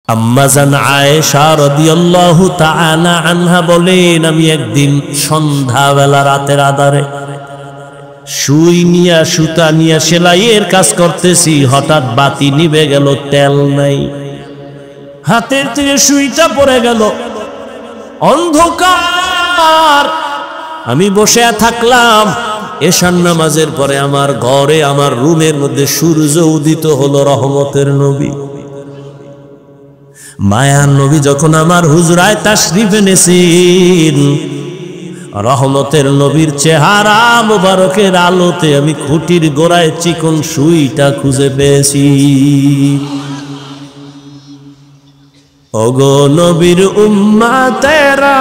আম্মাজান আয়েশা রাদিয়াল্লাহু তাআলা আনহা বলেন, আমি একদিন সন্ধ্যাবেলা রাতের আধারে সুই নিয়া সুতা নিয়া সেলাইয়ের কাজ করতেছি, হঠাৎ বাতি নিভে গেল, তেল নাই, হাতের থেকে সুইটা পড়ে গেল, অন্ধকার। আমি বসে থাকলাম। এশার নামাজের পরে আমার ঘরে, আমার রুমের মধ্যে সূর্য উদিত হলো, রহমতের নবী মায়ার নবী যখন আমার হুজরায় তাশরিফ এনেছেন, রহমতের নবীর চেহারা মুবারকের আলোতে আমি খুঁটির গোড়ায় চিকন সুইটা খুঁজে পেয়েছি। ওগো নবীর উম্মতেরা,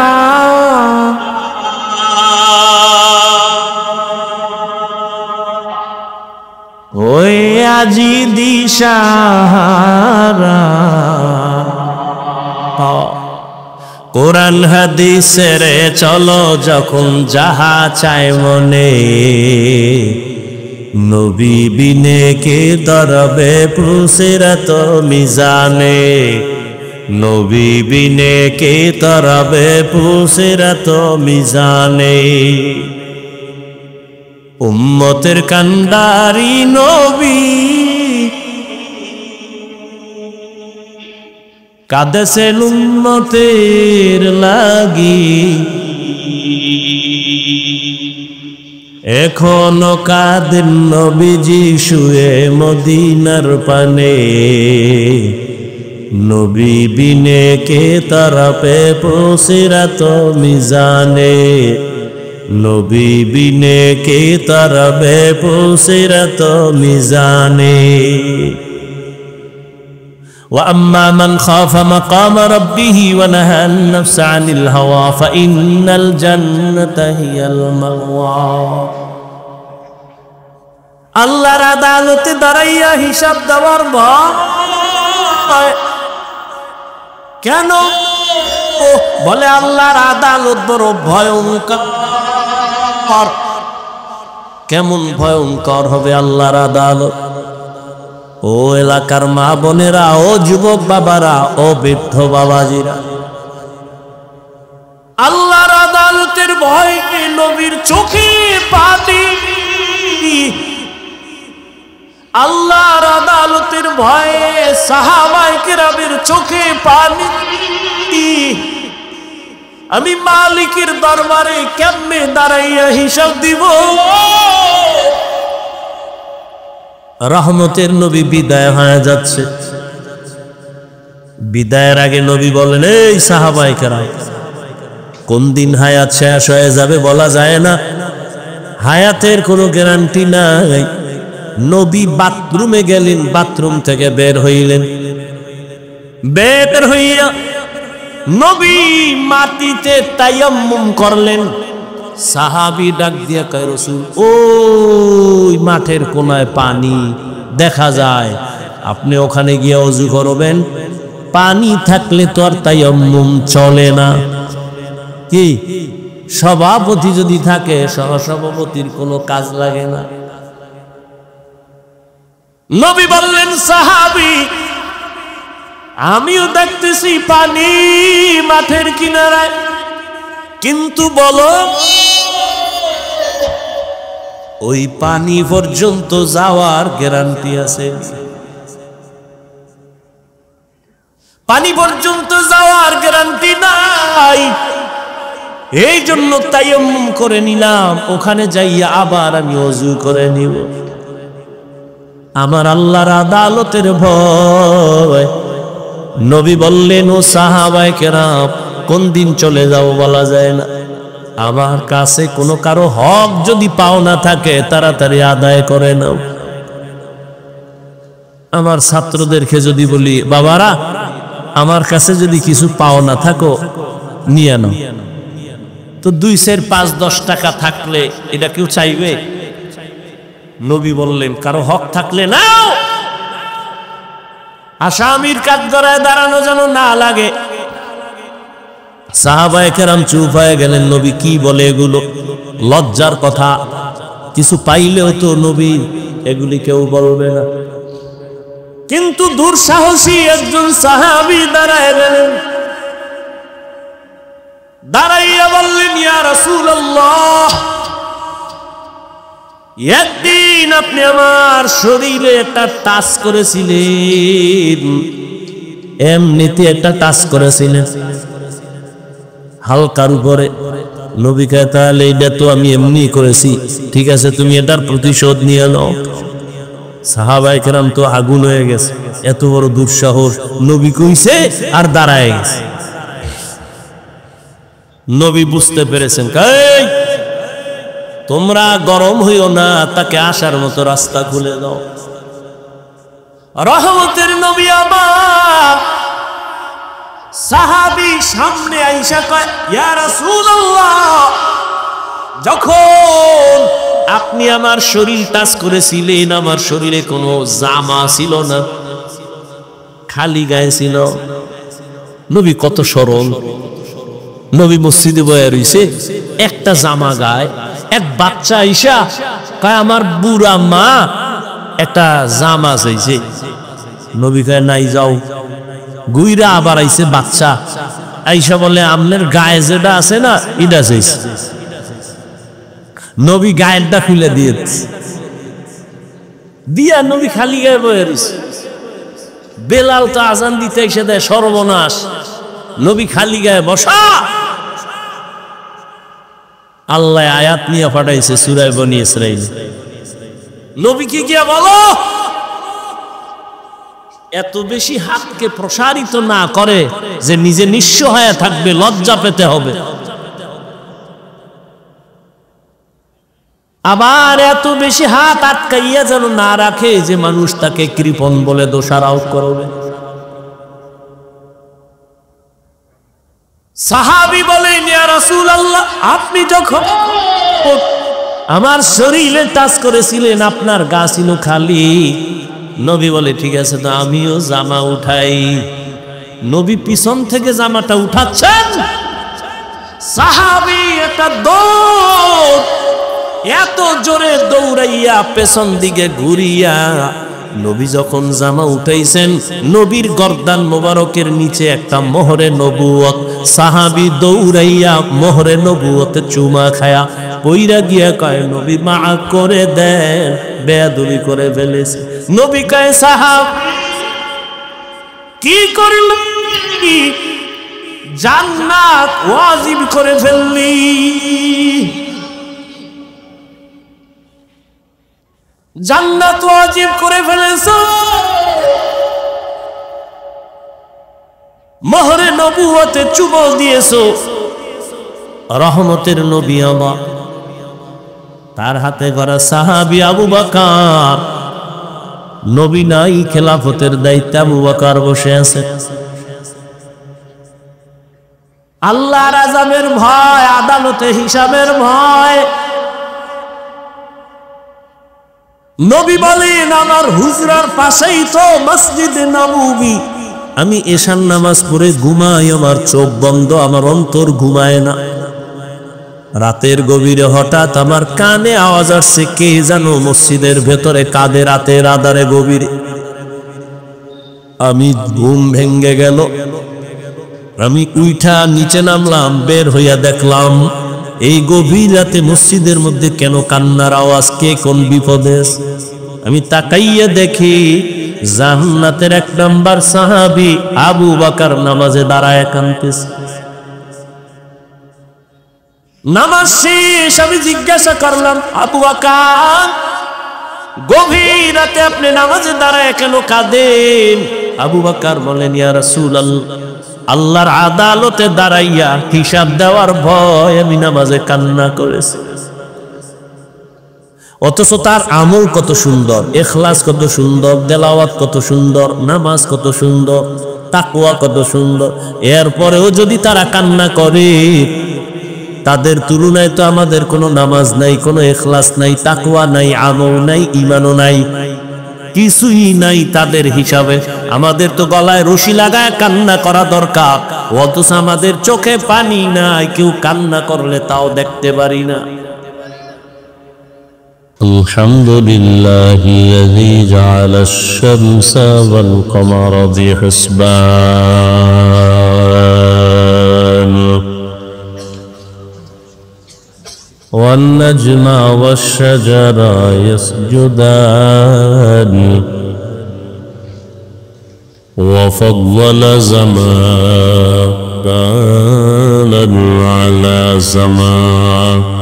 ওই আজি দিশাহারা, কোরআন হাদিসের চলো যখন যাহা চায় মনে, নবী বিনে কে দরবে পুসিরাত মিজানে, নবী বিনে কে দরবে পুসিরাত মিজানে। উম্মতের কান্ডারি নবী কাঁদেছেন উম্মতের লাগি, এখনো কাঁদেন নবীজি শুয়ে মদিনার পানে, নবী বিনে কে তরফে পুসিরাত মিজানে, নবী বিনে কে তরফে পুসিরাত মিজানে। وأما من خاف مقام ربه ونهى النفس عن الهوى فإن الجنة هي المأوى। আল্লাহর আদালতে দাঁড়াইয়া হিসাব দেওয়ার ভয় কেন? বলে আল্লাহর আদালত বড় ভয়ঙ্কর। কেমন ভয়ঙ্কর হবে আল্লাহর আদালত? ও এলাকার মা বোনেরা, ও যুবক বাবারা, ও বৃদ্ধ বাবাজিরা, আল্লাহর আদালতের ভয় নবীর চোখে পানি, আল্লাহর আদালতের ভয়ে সাহাবায়ে কেরামের চোখে পানি। আমি মালিকের দরবারে কেমনে দাঁড়াইয়া হিসাব দিব? রহমতের নবী বিদায় হয়ে যাচ্ছে। বিদায়ের আগে নবী বলেন, এই সাহাবায়ে কেরাম, কোন দিন হায়াত শেষ হয়ে যাবে বলা যায় না, হায়াতের কোনো গ্যারান্টি নাই। নবী বাথরুমে গেলেন, বাথরুম থেকে বের হইলেন, বের হইয়া নবী মাটিতে তায়াম্মুম করলেন। সাহাবী ডাক দিয়া কয়, রাসূল, ওই মাঠের কোনায় পানি দেখা যায়, আপনি ওখানে গিয়ে ওযু করবেন। পানি থাকলে তো আর তায়াম্মুম চলে না। কি সভাপতি যদি থাকে, সহসভাপতির কোনো কাজ লাগে না। নবী বললেন, সাহাবী, আমিও দেখতেছি পানি মাঠের কিনারায়, কিন্তু বলো ওই পানি পর্যন্ত যাওয়ার গ্যারান্টি আছে? পানি পর্যন্ত যাওয়ার গ্যারান্টি নাই। এই জন্য তায়াম্মুম করে নিলাম, ওখানে যাইয়া আবার আমি ওযু করে নিব। আমার আল্লাহর আদালতের ভয়। নবী বললেন, ও সাহাবায়ে কেরাম, কোন দিন চলে যাও বলা যায় না। আমার কাছে কোনো কারো হক যদি পাওনা থাকে, তাড়াতাড়ি আদায় করে নাও। আমার ছাত্রদেরকে যদি বলি, বাবারা, আমার কাছে যদি কিছু পাওনা থাকো নিয়ে নাও, তো 2, 4, 5, 10 টাকা থাকলে এটা কেউ চাইবে? নবী বললেন, কারো হক থাকলে নাও, আসামির কাঠগড়ায় দাঁড়ানো যেন না লাগে। সাহাবায়ে কেরাম চুপ হয়ে গেলেন। নবী কি বলে এগুলো? লজ্জার কথা। কিছু পাইলেও তো নবী এগুলি কেউ বলবে না। কিন্তু দুঃসাহসী একজন সাহাবী দাঁড়ায় গেলেন, দাঁড়াইয়া বললেন, ইয়া রাসূলুল্লাহ, একদিন আপনি আমার শরীরে একটা টাচ করেছিলেন, এমনিতে একটা টাচ করেছিলেন হালকার উপরে। নবী কয়, তাহলে এটা তো আমি এমনি করেছি, ঠিক আছে, তুমি এটার প্রতিশোধ নিয়ে নাও। সাহাবায়ে কেরাম তো আগুন হয়ে গেছে, এত বড় দুঃসাহস, নবী কইছে আর দাঁড়ায় গেছে। নবী বুঝতে পেরেছেন, এই তোমরা গরম হইও না, তাকে আসার মতো রাস্তা খুলে দাও। রহমতের নবী আমার সাহাবী সামনে আইসা কয়, ইয়া রাসূলুল্লাহ, যখন আপনি আমার শরীর টাচ করেছিলেন, আমার শরীরে কোনো জামা ছিল না, খালি গায়ে ছিল। নবী কত সরল, নবী মসজিদে বয়া রইছে, একটা জামা গায়ে। এক বাচ্চা আইসা কয়, আমার বুড়া মা একটা জামা চাইছে। নবী কয়, নাই, যাও। গুইরা আবার আইছে বাচ্চা, আইসা বলে, আপনার গায়ে যেটা আছে না, এটা চাইছে। নবী গায়েরটা খুলে দিয়েছে, দিয়া নবী খালি গায়ে বয়ে রইছে। বেলাল তো আজান দিতে এসে দেয়, সর্বনাশ, নবী খালি গায়ে বসা। আল্লাহ আয়াত নিয়ে পাঠাইছে সূরা বনী ইসরাঈল। নবী কি গিয়া বলো, এত বেশি হাতকে প্রসারিত না করে যে নিজে নিঃস্ব হয়ে থাকবে, লজ্জা পেতে হবে। আবার এত বেশি হাত আটকাইয়া যেন না রাখে যে মানুষ তাকে কৃপণ বলে দোষারোপ করবে। সাহাবী বলেন, ইয়া রাসূলুল্লাহ, আপনি যখন আমার শরীরে টাচ করেছিলেন, আপনার গা ছিল খালি। নবী বলে, ঠিক আছে, তো আমিও জামা উঠাই। নবী পিছন থেকে জামাটা উঠাচ্ছেন, সাহাবী একটা দৌড়, এত জোরে দৌড়াইয়া পেছন দিকে ঘুরিয়া নবী যখন জামা উঠাইছেন, নবীর গর্দান মোবারকের নিচে একটা মোহরে নবুয়ত। সাহাবী দৌড়াইয়া মোহরে নবুয়তে চুমা খায়া পইরা গিয়া কয়, নবী মাফ করে দেন, বেয়াদবি করে ফেলেছে। নবী কয়, সাহাবী কি করল, জান্নাত ওয়াজিব করে ফেললি। জান্নাত ওয়াজিব করে ফেলেছো, মোহরে নবুয়তে চুমো দিয়েছো। রহমতের নবী আমার, তার হাতে গড়া সাহাবী আবু বকর, নবী নাই, খেলাফতের দায়িত্বে আবু বকর বসে আছে। আল্লাহর আযাবের ভয়, আদালতে হিসাবের ভয়। নবী বলেন, আমার হুজরার পাশেই তো মসজিদে নববী, আমি এশার নামাজ পড়ে ঘুমাই, আমার চোখ বন্ধ, আমার অন্তর ঘুমায় না। রাতের গভীরে হঠাৎ আমার কানে আওয়াজ আসছে, কে জানো মসজিদের ভেতরে কাঁদে রাতের আধারে গভীরে। আমি ঘুম ভেঙ্গে গেল, আমি উঠা নিচে নামলাম, বের হইয়া দেখলাম এই গভীর রাতে মসজিদের মধ্যে কেন কান্নার আওয়াজ, কে কোন বিপদে। আমি তাকাইয়া দেখি জান্নাতের 1 নাম্বার সাহাবী আবু বকর নামাজে দাঁড়ায় কাঁদতেছে। নামাজ শেষ, আমি জিজ্ঞাসা করলাম, আবু বকর, গভীর রাতে আপনি নামাজে দাঁড়ায় কেন কাঁদেন? আবু বকর বলেন, ইয়া রাসূলুল্লাহ, আল্লাহর আদালতে দাঁড়াইয়া হিসাব দেওয়ার ভয় আমি নামাজে কান্না করেছি। অথচ তার আমল কত সুন্দর, ইখলাস কত সুন্দর, তেলাওয়াত কত সুন্দর, নামাজ কত সুন্দর, তাকওয়া কত সুন্দর। এরপরেও যদি তারা কান্না করে, তাদের তুলনায় তো আমাদের কোনো নামাজ নাই, কোনো ইখলাস নাই, তাকওয়া নাই, আমল নাই, ঈমানও নাই, কিছুই নাই তাদের হিসাবে। আমাদের তো গলায় রশি লাগায় কান্না করা দরকার, অথচ আমাদের চোখে পানি নাই, কেউ কান্না করলে তাও দেখতে পারি না। الحمد لله الذي جعل الشمس والقمر بحسبان والنجم والشجر يسجدان وفضل زمانا على زمان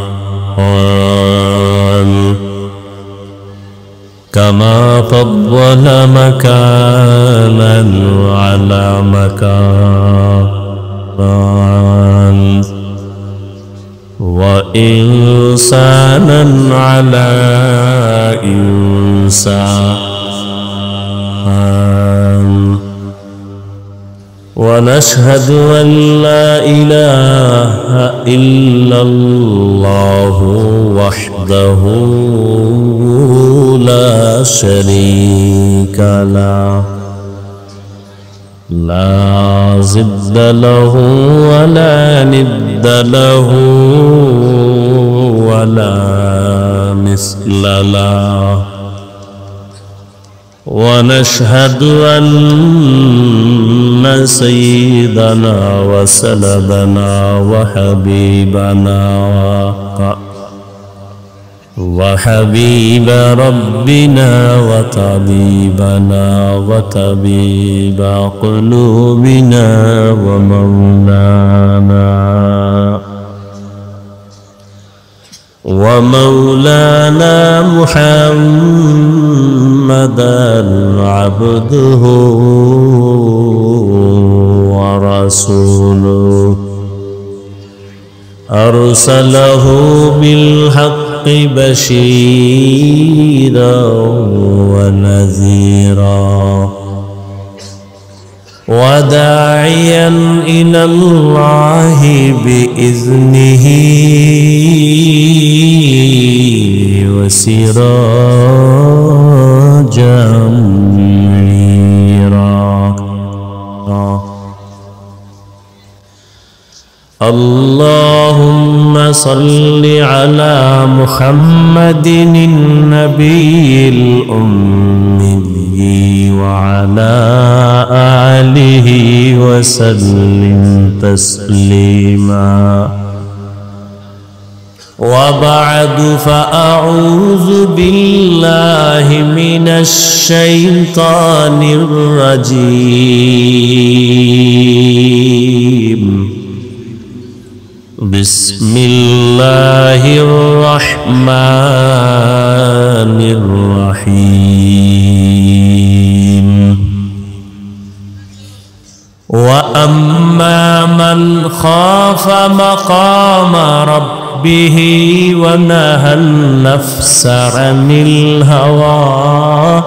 كما فضل مكانا على مكان وإنسانا على إنسان ونشهد أن لا إله إلا الله وحده لا شريك له لا ضد له ولا ند له ولا مثل له ونشهد أن سيدنا وسندنا وحبيب ربنا وطبيبنا وطبيب قلوبنا ومولانا محمدا عبده ورسوله أرسله بالحق بشيرا ونذيرا وداعيا إلى الله بإذنه وسراجا منيرا اللهم صل على محمد النبي الأمي وعلى آله وسلم تسليما وبعد فأعوذ بالله من الشيطان الرجيم بسم الله الرحمن الرحيم وأما من خاف مقام ربه ونهى النفس عن الهوى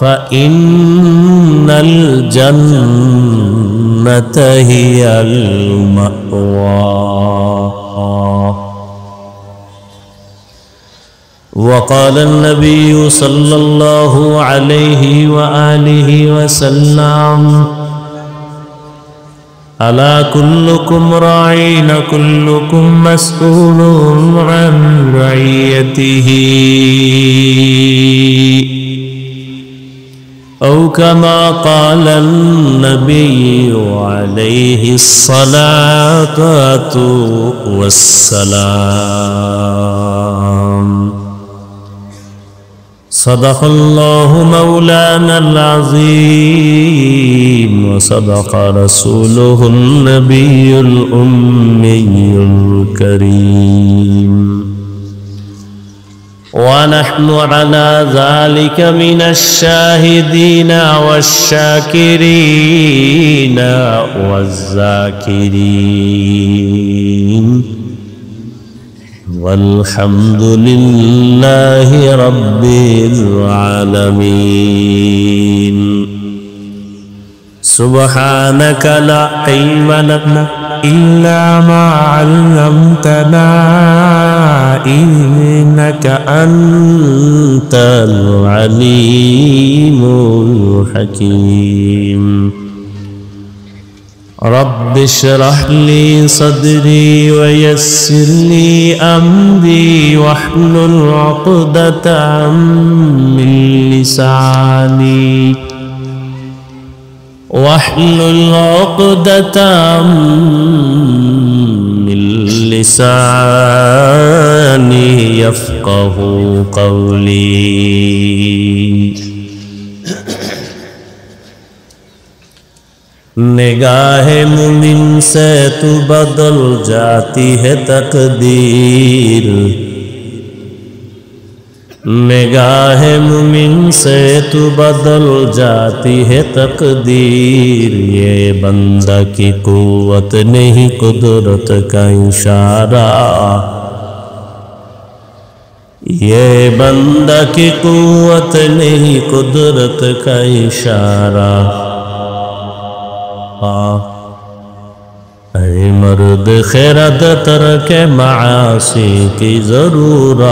فإن الجنة هي المأوى وقال النبي صلى الله عليه وآله وسلم ألا كلكم راعين كلكم مسؤول عن رعيته أو كما قال النبي عليه الصلاة والسلام صدق الله مولانا العظيم وصدق رسوله النبي الأمي الكريم ونحن على ذلك من الشاهدين والشاكرين والذاكرين والحمد لله رب العالمين سبحانك لا علم لنا إلا ما علمتنا إنك أنت العليم الحكيم رب اشرح لي صدري ويسر لي أمري واحلل عقدة من لساني يفقه قولي نگاہ مومن سے تو بدل جاتی ہے تقدیر نگاہ مومن سے تو بدل جاتی ہے تقدیر یہ بندہ کی قوت نہیں قدرت کا اشارہ یہ بندہ کی قوت نہیں قدرت کا اشارہ اے مرد خیرت ترک معاصی کی ضرورت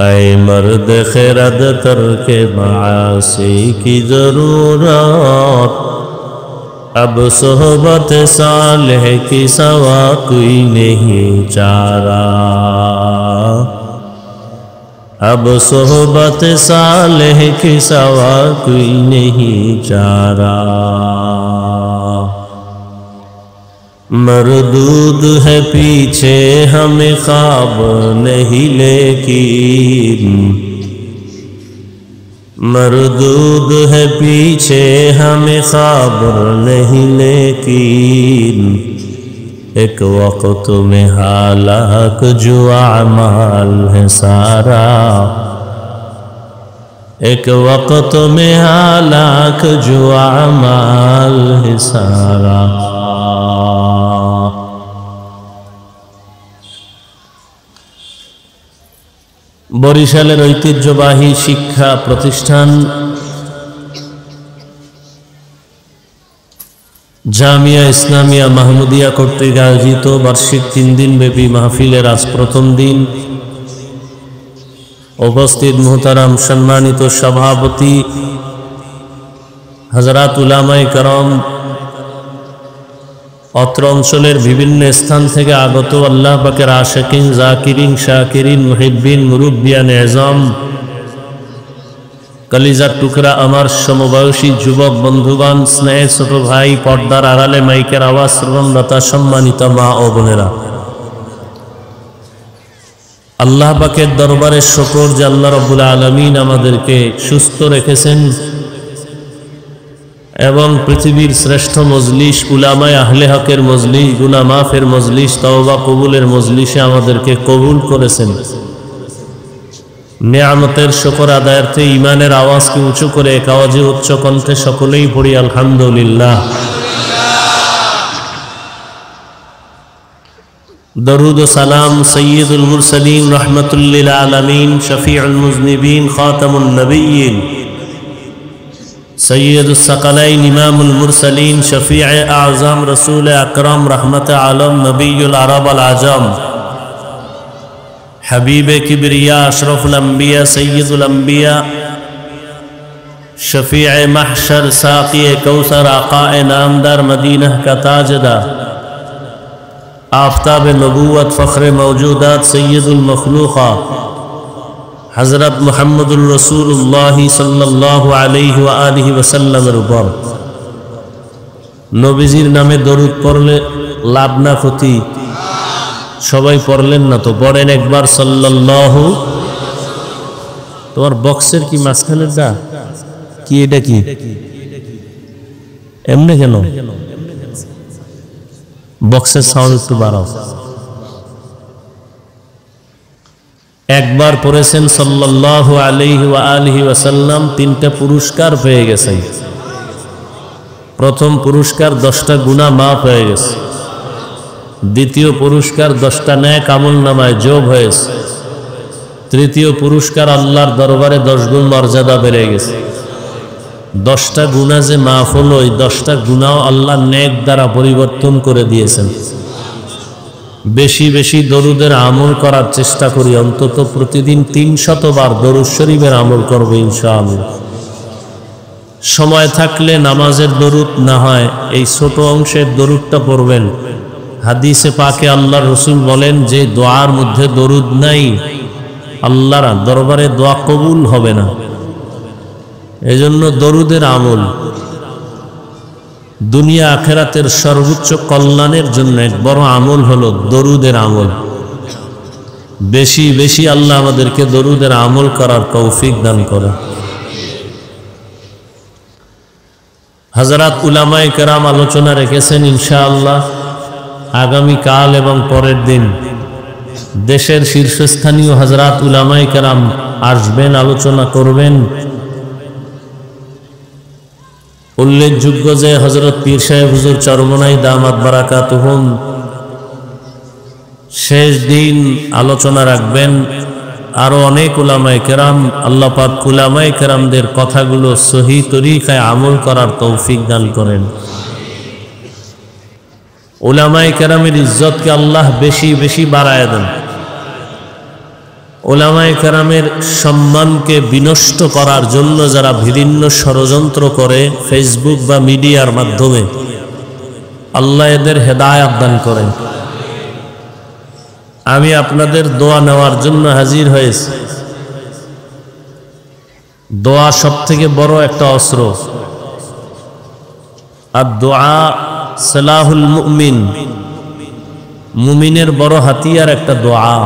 اے مرد خیرت ترک معاصی کی ضرورت اب صحبت صالح کی سوا کوئی نہیں چارہ اب صحبت صالح کی سوا کوئی نہیں چارہ مردود ہے پیچھے ہمیں خواب نہیں لیکن مردود ہے پیچھے ہمیں خواب نہیں لیکن ایک وقت میں ہلاک جو اعمال ہے سارا ایک وقت میں ہلاک جو اعمال ہے سارا বরিশালের ঐতিহ্যবাহী শিক্ষা প্রতিষ্ঠান জামিয়া ইসলামিয়া মাহমুদিয়া কর্তৃক আয়োজিত বার্ষিক 3 দিনব্যাপী মাহফিলের আজ প্রথম দিন উপস্থিত মুহতারাম সম্মানিত সভাপতি হযরত উলামায়ে কেরাম অত্র অঞ্চলের বিভিন্ন স্থান থেকে আগত আল্লাহ পাকের আশিকিন জাকিরিন শাকিরিন মুহিব্বিন মুরব্বিয়ান এজাম কলিজার টুকরা আমার সমবয়সী যুবক বন্ধুগণ স্নেহের ছোট ভাই পর্দার আড়ালে মাইকের আওয়াজ শ্রবণরতা সম্মানিত মা ও বোনেরা আল্লাহ পাকের দরবারে শুকর যে আল্লাহ রাব্বুল আলামিন আমাদেরকে সুস্থ রেখেছেন এবং পৃথিবীর শ্রেষ্ঠ মজলিস উলামায়ে আহলে হকের মজলিস গুনাহ মাফের মজলিস তওবা কবুলের মজলিসে আমাদেরকে কবুল করেছেন নিয়ামতের শুকর আদায়ার্থে ঈমানের আওয়াজকে উঁচু করে এক আওয়াজে উচ্চ কণ্ঠে সকলেই পড়ি আলহামদুলিল্লাহ দরুদ ও সালাম সাইয়্যিদুল মুরসালিন রাহমাতুল লিল আলামিন Shafiul মুজনিবিন খাতামুন নবিয়্যিন سید الثقلین امام المرسلین شفیع اعظم رسول اکرم رحمت عالم نبی العرب العجم حبیب کبریا اشرف الانبیاء سید الانبیاء شفیع محشر ساقی کوثر آقا نامدار مدینہ کا تاجدار آفتاب نبوت فخر موجودات سید المخلوقات حضرت محمد الرسولullah sallallahu alayhi wa alihi wa sallam উপর নবীজির নামে দরুদ পড়লে লাভ না ক্ষতি সবাই পড়লেন না তো পড়েন একবার সাল্লাল্লাহু তোমার বক্সের কি মাঝখানের দা কি এটা কি এমনি কেন বক্সের সাউন্ড একটু বাড়াও একবার পড়েছেন সাল্লাল্লাহু আলাইহি ওয়া আলিহি ওয়াসাল্লাম তিনটা পুরস্কার পেয়ে গেছেন প্রথম পুরস্কার 10টা গুনাহ মাফ হয়ে গেছে দ্বিতীয় পুরস্কার 10টা নেক আমলনামায় যোগ হয়েছে তৃতীয় পুরস্কার আল্লাহর দরবারে 10 গুণ মর্যাদা বেড়ে গেছে 10টা গুনাহ যে মাফ হলো এই 10টা গুনাহ আল্লাহ নেক দ্বারা পরিবর্তন করে দিয়েছেন বেশি বেশি দরুদের আমল করার চেষ্টা করি অন্তত প্রতিদিন 300 বার দরুদ শরীফের আমল করব ইনশাআল্লাহ সময় থাকলে নামাজের দরুদ না হয় এই ছোট অংশের দরুদটা পড়বেন। হাদিসে পাকে আল্লাহর রাসূল বলেন যে দোয়ার মধ্যে দরুদ নাই আল্লাহর দরবারে দোয়া কবুল হবে না। এজন্য দরুদের আমল দুনিয়া আখিরাতের সর্বোচ্চ কল্যাণের জন্য এক বড় আমল হলো দরুদের আমল। বেশি বেশি আল্লাহ আমাদেরকে দরুদের আমল করার তৌফিক দান করে। হযরত উলামায়ে কেরাম আলোচনা রেখেছেন ইনশাআল্লাহ আগামী কাল এবং পরের দিন দেশের শীর্ষস্থানীয় হযরত উলামায়ে কেরাম আসবেন, আলোচনা করবেন। উল্লেখযোগ্য যে হযরত পীর সাহেব হুজুর চরমনাই দামাত বারাকাতুহুম শেষ দিন আলোচনা রাখবেন। আরো অনেক উলামায়ে কেরাম, আল্লাহ পাক উলামায়ে কেরামদের কথাগুলো সহি তরিকায় আমল করার তৌফিক দান করেন। উলামায়ে কেরামের ইজ্জতকে আল্লাহ বেশি বেশি বাড়ায় দেন। উলামায়ে কেরামের সম্মানকে বিনষ্ট করার জন্য যারা বিভিন্ন ষড়যন্ত্র করে ফেসবুক বা মিডিয়ার মাধ্যমে, আল্লাহ এদের হেদায়েত দান করেন। আমি আপনাদের দোয়া নেওয়ার জন্য হাজির হয়েছি। দোয়া সবথেকে বড় একটা অস্ত্র। আর দোয়া সালাহুল মুমিন, মুমিনের বড় হাতিয়ার একটা দোয়া।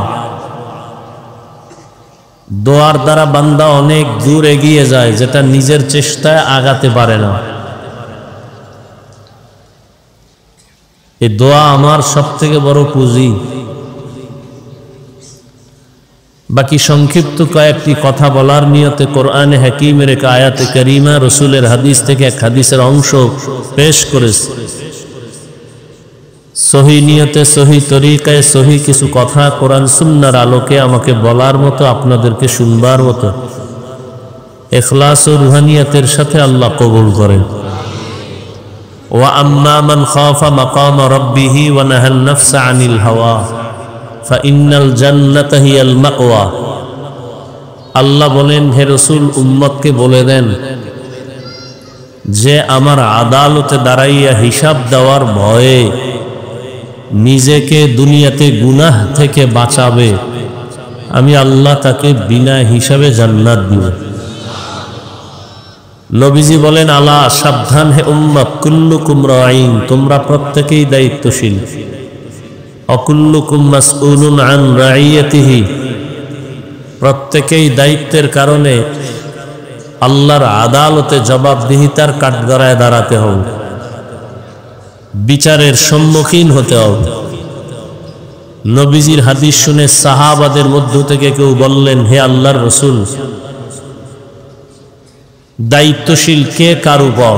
দোয়ার দ্বারা বান্দা অনেক দূর এগিয়ে যায়, যেটা নিজের চেষ্টায় আগাতে পারে না। এই দোয়া আমার সবথেকে বড় পুঁজি। বাকি সংক্ষিপ্ত কয়েকটি কথা বলার নিয়তে কোরআনে হাকিমের এক আয়াতে কারিমা, রাসূলের হাদিস থেকে এক হাদিসের অংশ পেশ করেছে। সহি নিয়তে, সহি তরিকায়, সহি কিছু কথা কোরআন সুন্নাহর আলোকে আমাকে বলার মতো, আপনাদেরকে শুনবার মতো ইখলাস ও রুহানিয়তের সাথে আল্লাহ কবুল করেন। ওয়া আম্মা মান খাফা মাকাম রাব্বিহি ওয়া নাহান নাফসা আনিল হাওয়া ফাইন্নাল জান্নাতা হিয়াল মাওয়া। আল্লাহ বলেন, হে রাসূল উম্মতকে বলে দেন যে আমার আদালতে দাঁড়াইয়া হিসাব দেওয়ার ভয়ে নিজেকে দুনিয়াতে গুনাহ থেকে বাঁচাবে, আমি আল্লাহ তাকে বিনা হিসাবে জান্নাত দিব। নবীজি বলেন, আলা সাবধান হে উম্মত, কুল্লুকুম রাঈন, তোমরা প্রত্যেকেই দায়িত্বশীল। অকুল্লুকুম মাসউলুন আন রাইয়াতিহি, প্রত্যেকেই দায়িত্বের কারণে আল্লাহর আদালতে জবাবদিহিতার কাঠগড়ায় দাঁড়াতে হবে, বিচারের সম্মুখীন হতে হবে। নবীজির হাদিস শুনে সাহাবাদের মধ্য থেকে কেউ বললেন, হে আল্লাহর রাসূল, দায়িত্বশীল কে কার উপর?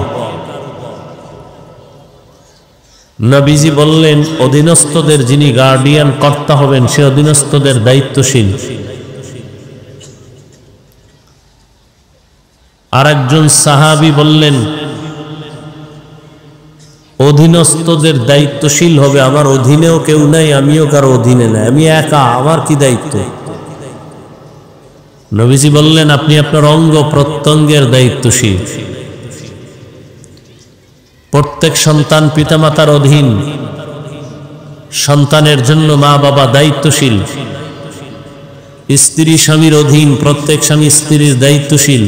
নবীজি বললেন, অধীনস্থদের যিনি গার্ডিয়ান কর্তা হবেন সে অধীনস্থদের দায়িত্বশীল। আরেকজন সাহাবী বললেন, অধীনস্থদের দায়িত্বশীল হবে, আমার অধীনেও কেউ নাই, আমিও কারো অধীনে নাই, আমি একা, আমার কি দায়িত্ব? নবীজি বললেন, আপনি আপনার অঙ্গ প্রত্যঙ্গের দায়িত্বশীল। প্রত্যেক সন্তান পিতামাতার অধীন, সন্তানের জন্য মা বাবা দায়িত্বশীল। স্ত্রী স্বামীর অধীন, প্রত্যেক স্বামী স্ত্রীর দায়িত্বশীল।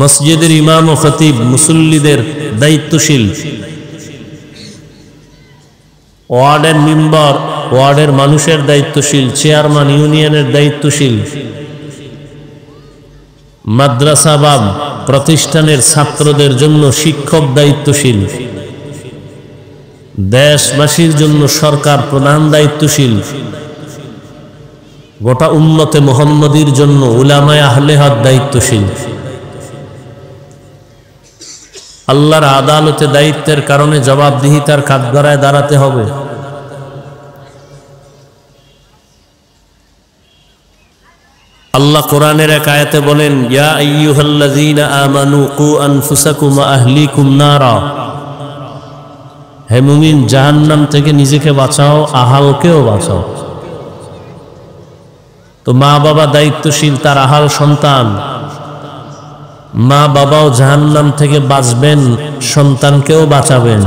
মসজিদের ইমাম ও খতিব মুসল্লিদের দায়িত্বশীল। ওয়ার্ডের মেম্বার ওয়ার্ডের মানুষের দায়িত্বশীল। চেয়ারম্যান ইউনিয়নের দায়িত্বশীল। মাদ্রাসা বা প্রতিষ্ঠানের ছাত্রদের জন্য শিক্ষক দায়িত্বশীল। দেশবাসীর জন্য সরকার প্রধান দায়িত্বশীল। গোটা উম্মতে মুহাম্মদীর জন্য উলামায়ে আহলে হক দায়িত্বশীল। আল্লাহর আদালতে দায়িত্বের কারণে জবাবদিহিতার কাঠগড়ায় দাঁড়াতে হবে। আল্লাহ কোরআনের এক আয়াতে বলেন, ইয়া আইয়ুহাল্লাযীনা আমানু কু আনফুসাকুম ওয়া আহলিকুম নারা, হে মুমিন জাহান্নাম থেকে নিজেকে বাঁচাও, আহালকেও বাঁচাও। তো মা বাবা দায়িত্বশীল, তার আহাল সন্তান। মা বাবাও জাহান্নাম থেকে বাঁচবেন, সন্তানকেও বাঁচাবেন।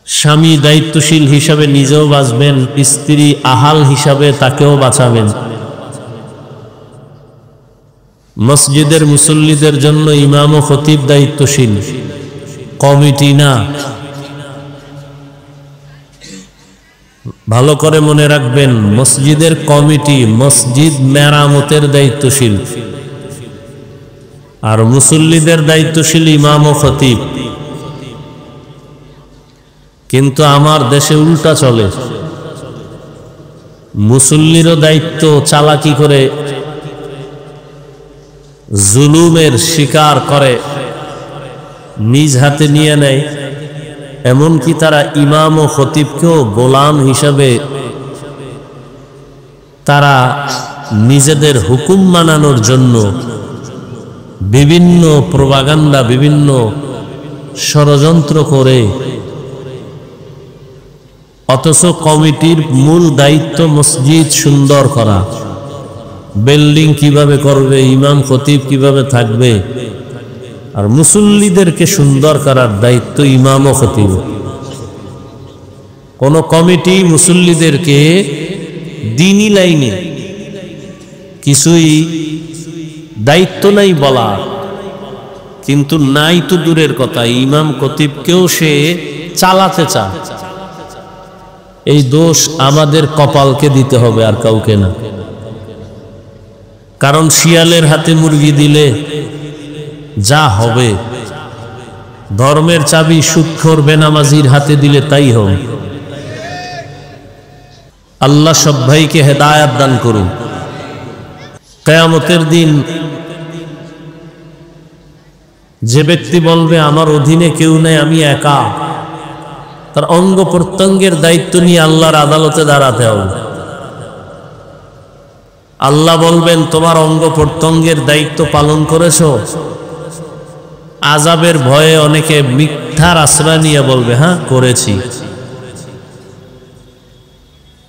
স্বামী দায়িত্বশীল হিসাবে নিজেও বাঁচবেন, স্ত্রী আহাল হিসাবে তাকেও বাঁচাবেন। মসজিদের মুসল্লিদের জন্য ইমাম ও খতিব দায়িত্বশীল, কমিটি না। ভালো করে মনে রাখবেন, মসজিদের কমিটি মসজিদ মেরামতের দায়িত্বশীল, আর মুসল্লিদের দায়িত্বশীল ইমাম ও খতিব। কিন্তু আমার দেশে উল্টা চলে, মুসল্লিরও দায়িত্ব চালাকি করে জুলুমের শিকার করে নিজ হাতে নিয়ে নেয়। এমনকি তারা ইমাম ও খতিবকেও গোলাম হিসাবে তারা নিজেদের হুকুম মানানোর জন্য বিভিন্ন প্রপাগান্ডা, বিভিন্ন ষড়যন্ত্র করে। অথচ কমিটির মূল দায়িত্ব মসজিদ সুন্দর করা, বিল্ডিং কিভাবে করবে, ইমাম খতিব কিভাবে থাকবে, আর মুসল্লিদেরকে সুন্দর করার দায়িত্ব ইমাম ও খতিব। কোন কমিটি মুসল্লিদেরকে দ্বীনি লাইনে কিছুই দায়িত্ব নাই বলার, কিন্তু নাই তো দূরের কথা, ইমাম খতিবকেও সে চালাতে চায়। এই দোষ আমাদের কপালকে দিতে হবে, আর কাউকে না। কারণ শিয়ালের হাতে মুরগি দিলে যা হবে, ধর্মের চাবি সুদখোর বেনামাজির হাতে দিলে তাই হবে। আল্লাহ সব ভাইকে হেদায়াত দান করুন। কিয়ামতের দিন যে ব্যক্তি বলবে আমার অধীনে কেউ নেই, আমি একা, তার অঙ্গ প্রত্যঙ্গের দায়িত্ব নিয়ে আল্লাহর আদালতে দাঁড়াতে হবে। আল্লাহ বলবেন তোমার অঙ্গ প্রত্যঙ্গের দায়িত্ব পালন করেছো? আযাবের ভয়ে অনেকে মিথ্যার আশ্রয় নিয়ে বলবে হ্যাঁ করেছি।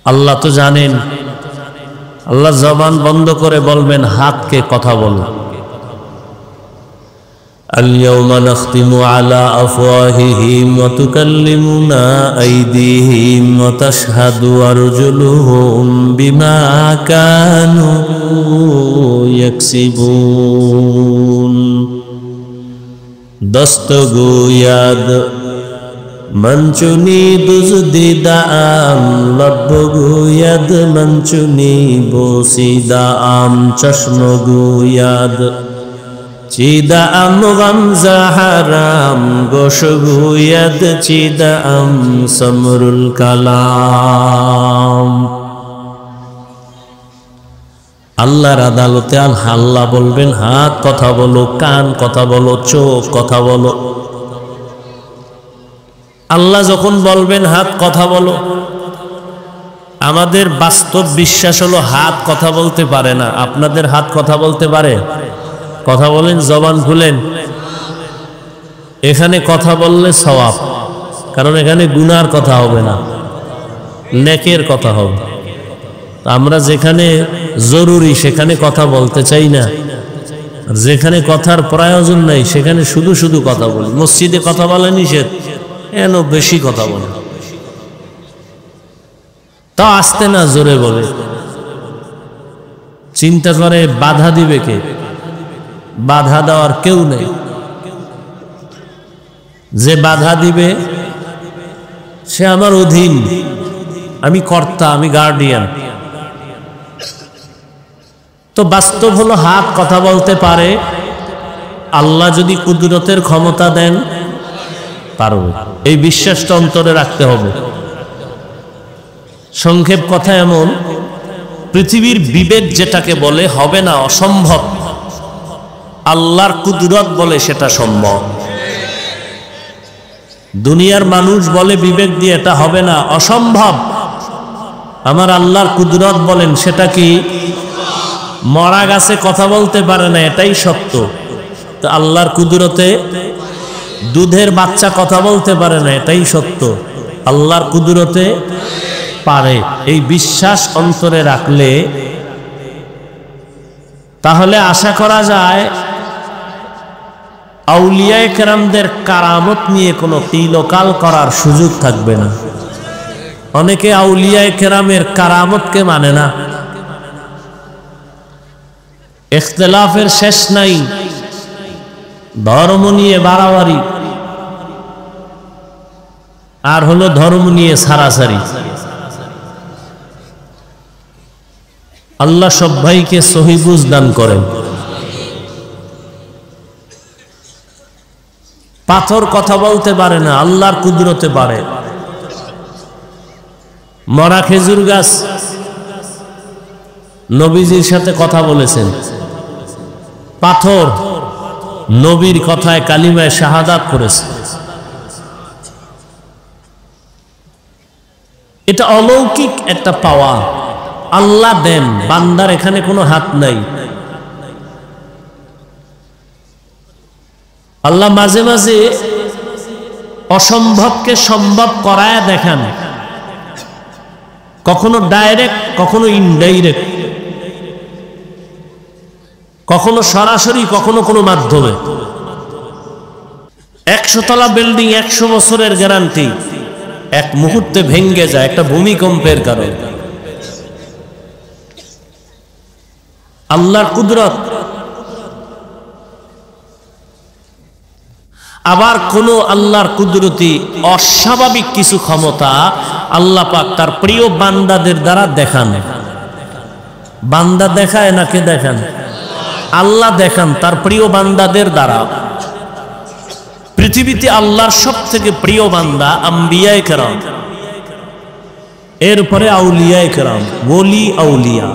আল্লাহ তো জানেন। আল্লাহ জবান বন্ধ করে বলবেন হাতকে কথা বলো। اليوم نختم على أفواههم وتكلمنا أيديهم وتشهد أرجلهم بما كانوا يكسبون دستگوید منچونی دزدیدام لبگوید منچونی بوسیدام چشمگوید چیدا ام غمزه حرام گوشگوید چیدا ام سمر الکلام আল্লাহর আদালতে আল্লাহ বলবেন হাত কথা বলো, কান কথা বলো, চোখ কথা বলো। আল্লাহ যখন বলবেন হাত কথা বলো, আমাদের বাস্তব বিশ্বাস হলো হাত কথা বলতে পারে না। আপনাদের হাত কথা বলতে পারে? কথা বলেন, জবান খুলেন। এখানে কথা বললে সওয়াব, কারণ এখানে গুনার কথা হবে না, নেকের কথা হবে। আমরা যেখানে জরুরি সেখানে কথা বলতে চাই না, আর যেখানে কথার প্রয়োজন নাই সেখানে শুধু শুধু কথা বলি। মসজিদে কথা বলা নিষেধ, এন বেশি কথা বলে, তা আসতে না জোরে বলে। চিন্তা করে বাধা দিবে কে? বাধা দেওয়ার কেউ নেই। যে বাধা দিবে সে আমার অধীন, আমি কর্তা, আমি গার্ডিয়ান। তো বাস্তব হলো হাত কথা বলতে পারে। আল্লাহ যদি কুদরতের ক্ষমতা দেন পারবে, এই বিশ্বাসটা অন্তরে রাখতে হবে। সংক্ষেপ কথা এমন, পৃথিবীর বিবেক যেটাকে বলে হবে না, অসম্ভব, আল্লাহর কুদরত বলে সেটা সম্ভব। দুনিয়ার মানুষ বলে বিবেক দিয়ে এটা হবে না, অসম্ভব। আমার আল্লাহর কুদরত বলেন সেটা কি? মরা গাছে কথা বলতে পারে না, এটাই সত্য। তো আল্লাহর কুদরতে দুধের বাচ্চা কথা বলতে পারে না, এটাই সত্য। আল্লাহর কুদরতে পারে। এই বিশ্বাস অন্তরে রাখলে তাহলে আশা করা যায় আউলিয়ায়ে কেরামদের কারামত নিয়ে কোনো তিলকাল করার সুযোগ থাকবে না। অনেকে আউলিয়ায়ে কেরামের কারামতকে মানে না, ইখতিলাফের শেষ নাই, ধর্ম নিয়ে বাড়াবাড়ি আর হলো ধর্ম নিয়ে সারাসারি। আল্লাহ সব ভাইকে সহি বুঝ দান করেন। পাথর কথা বলতে পারে না, আল্লাহর কুদরতে পারে। মরা খেজুর গাছ নবীজির সাথে কথা বলেছেন, পাথর নবীর কথায় কালিমায় শাহাদাত করেছে। এটা অলৌকিক একটা পাওয়া, আল্লাহ দেন, বান্দার এখানে কোনো হাত নাই। আল্লাহ মাঝে মাঝে অসম্ভবকে সম্ভব করায় দেখান, কখনো ডাইরেক্ট, কখনো ইনডাইরেক্ট, কখনো সরাসরি, কখনো কোনো মাধ্যমে। 100 তলা বিল্ডিং 100 বছরের গ্যারান্টি, এক মুহূর্তে ভেঙে যায় একটা ভূমিকম্পের কারণে। আল্লাহর কুদরত। আবার কোন আল্লাহর কুদরতি অস্বাভাবিক কিছু ক্ষমতা আল্লাহ পাক তার প্রিয় বান্দাদের দ্বারা দেখান। বান্দা দেখায় নাকি দেখান? আল্লাহ দেখান তার প্রিয় বান্দাদের দ্বারা। পৃথিবীতে আল্লাহর সবথেকে প্রিয় বান্দা আম্বিয়ায়ে কেরাম, এরপরে আউলিয়ায়ে কেরাম, ওলি আউলিয়া।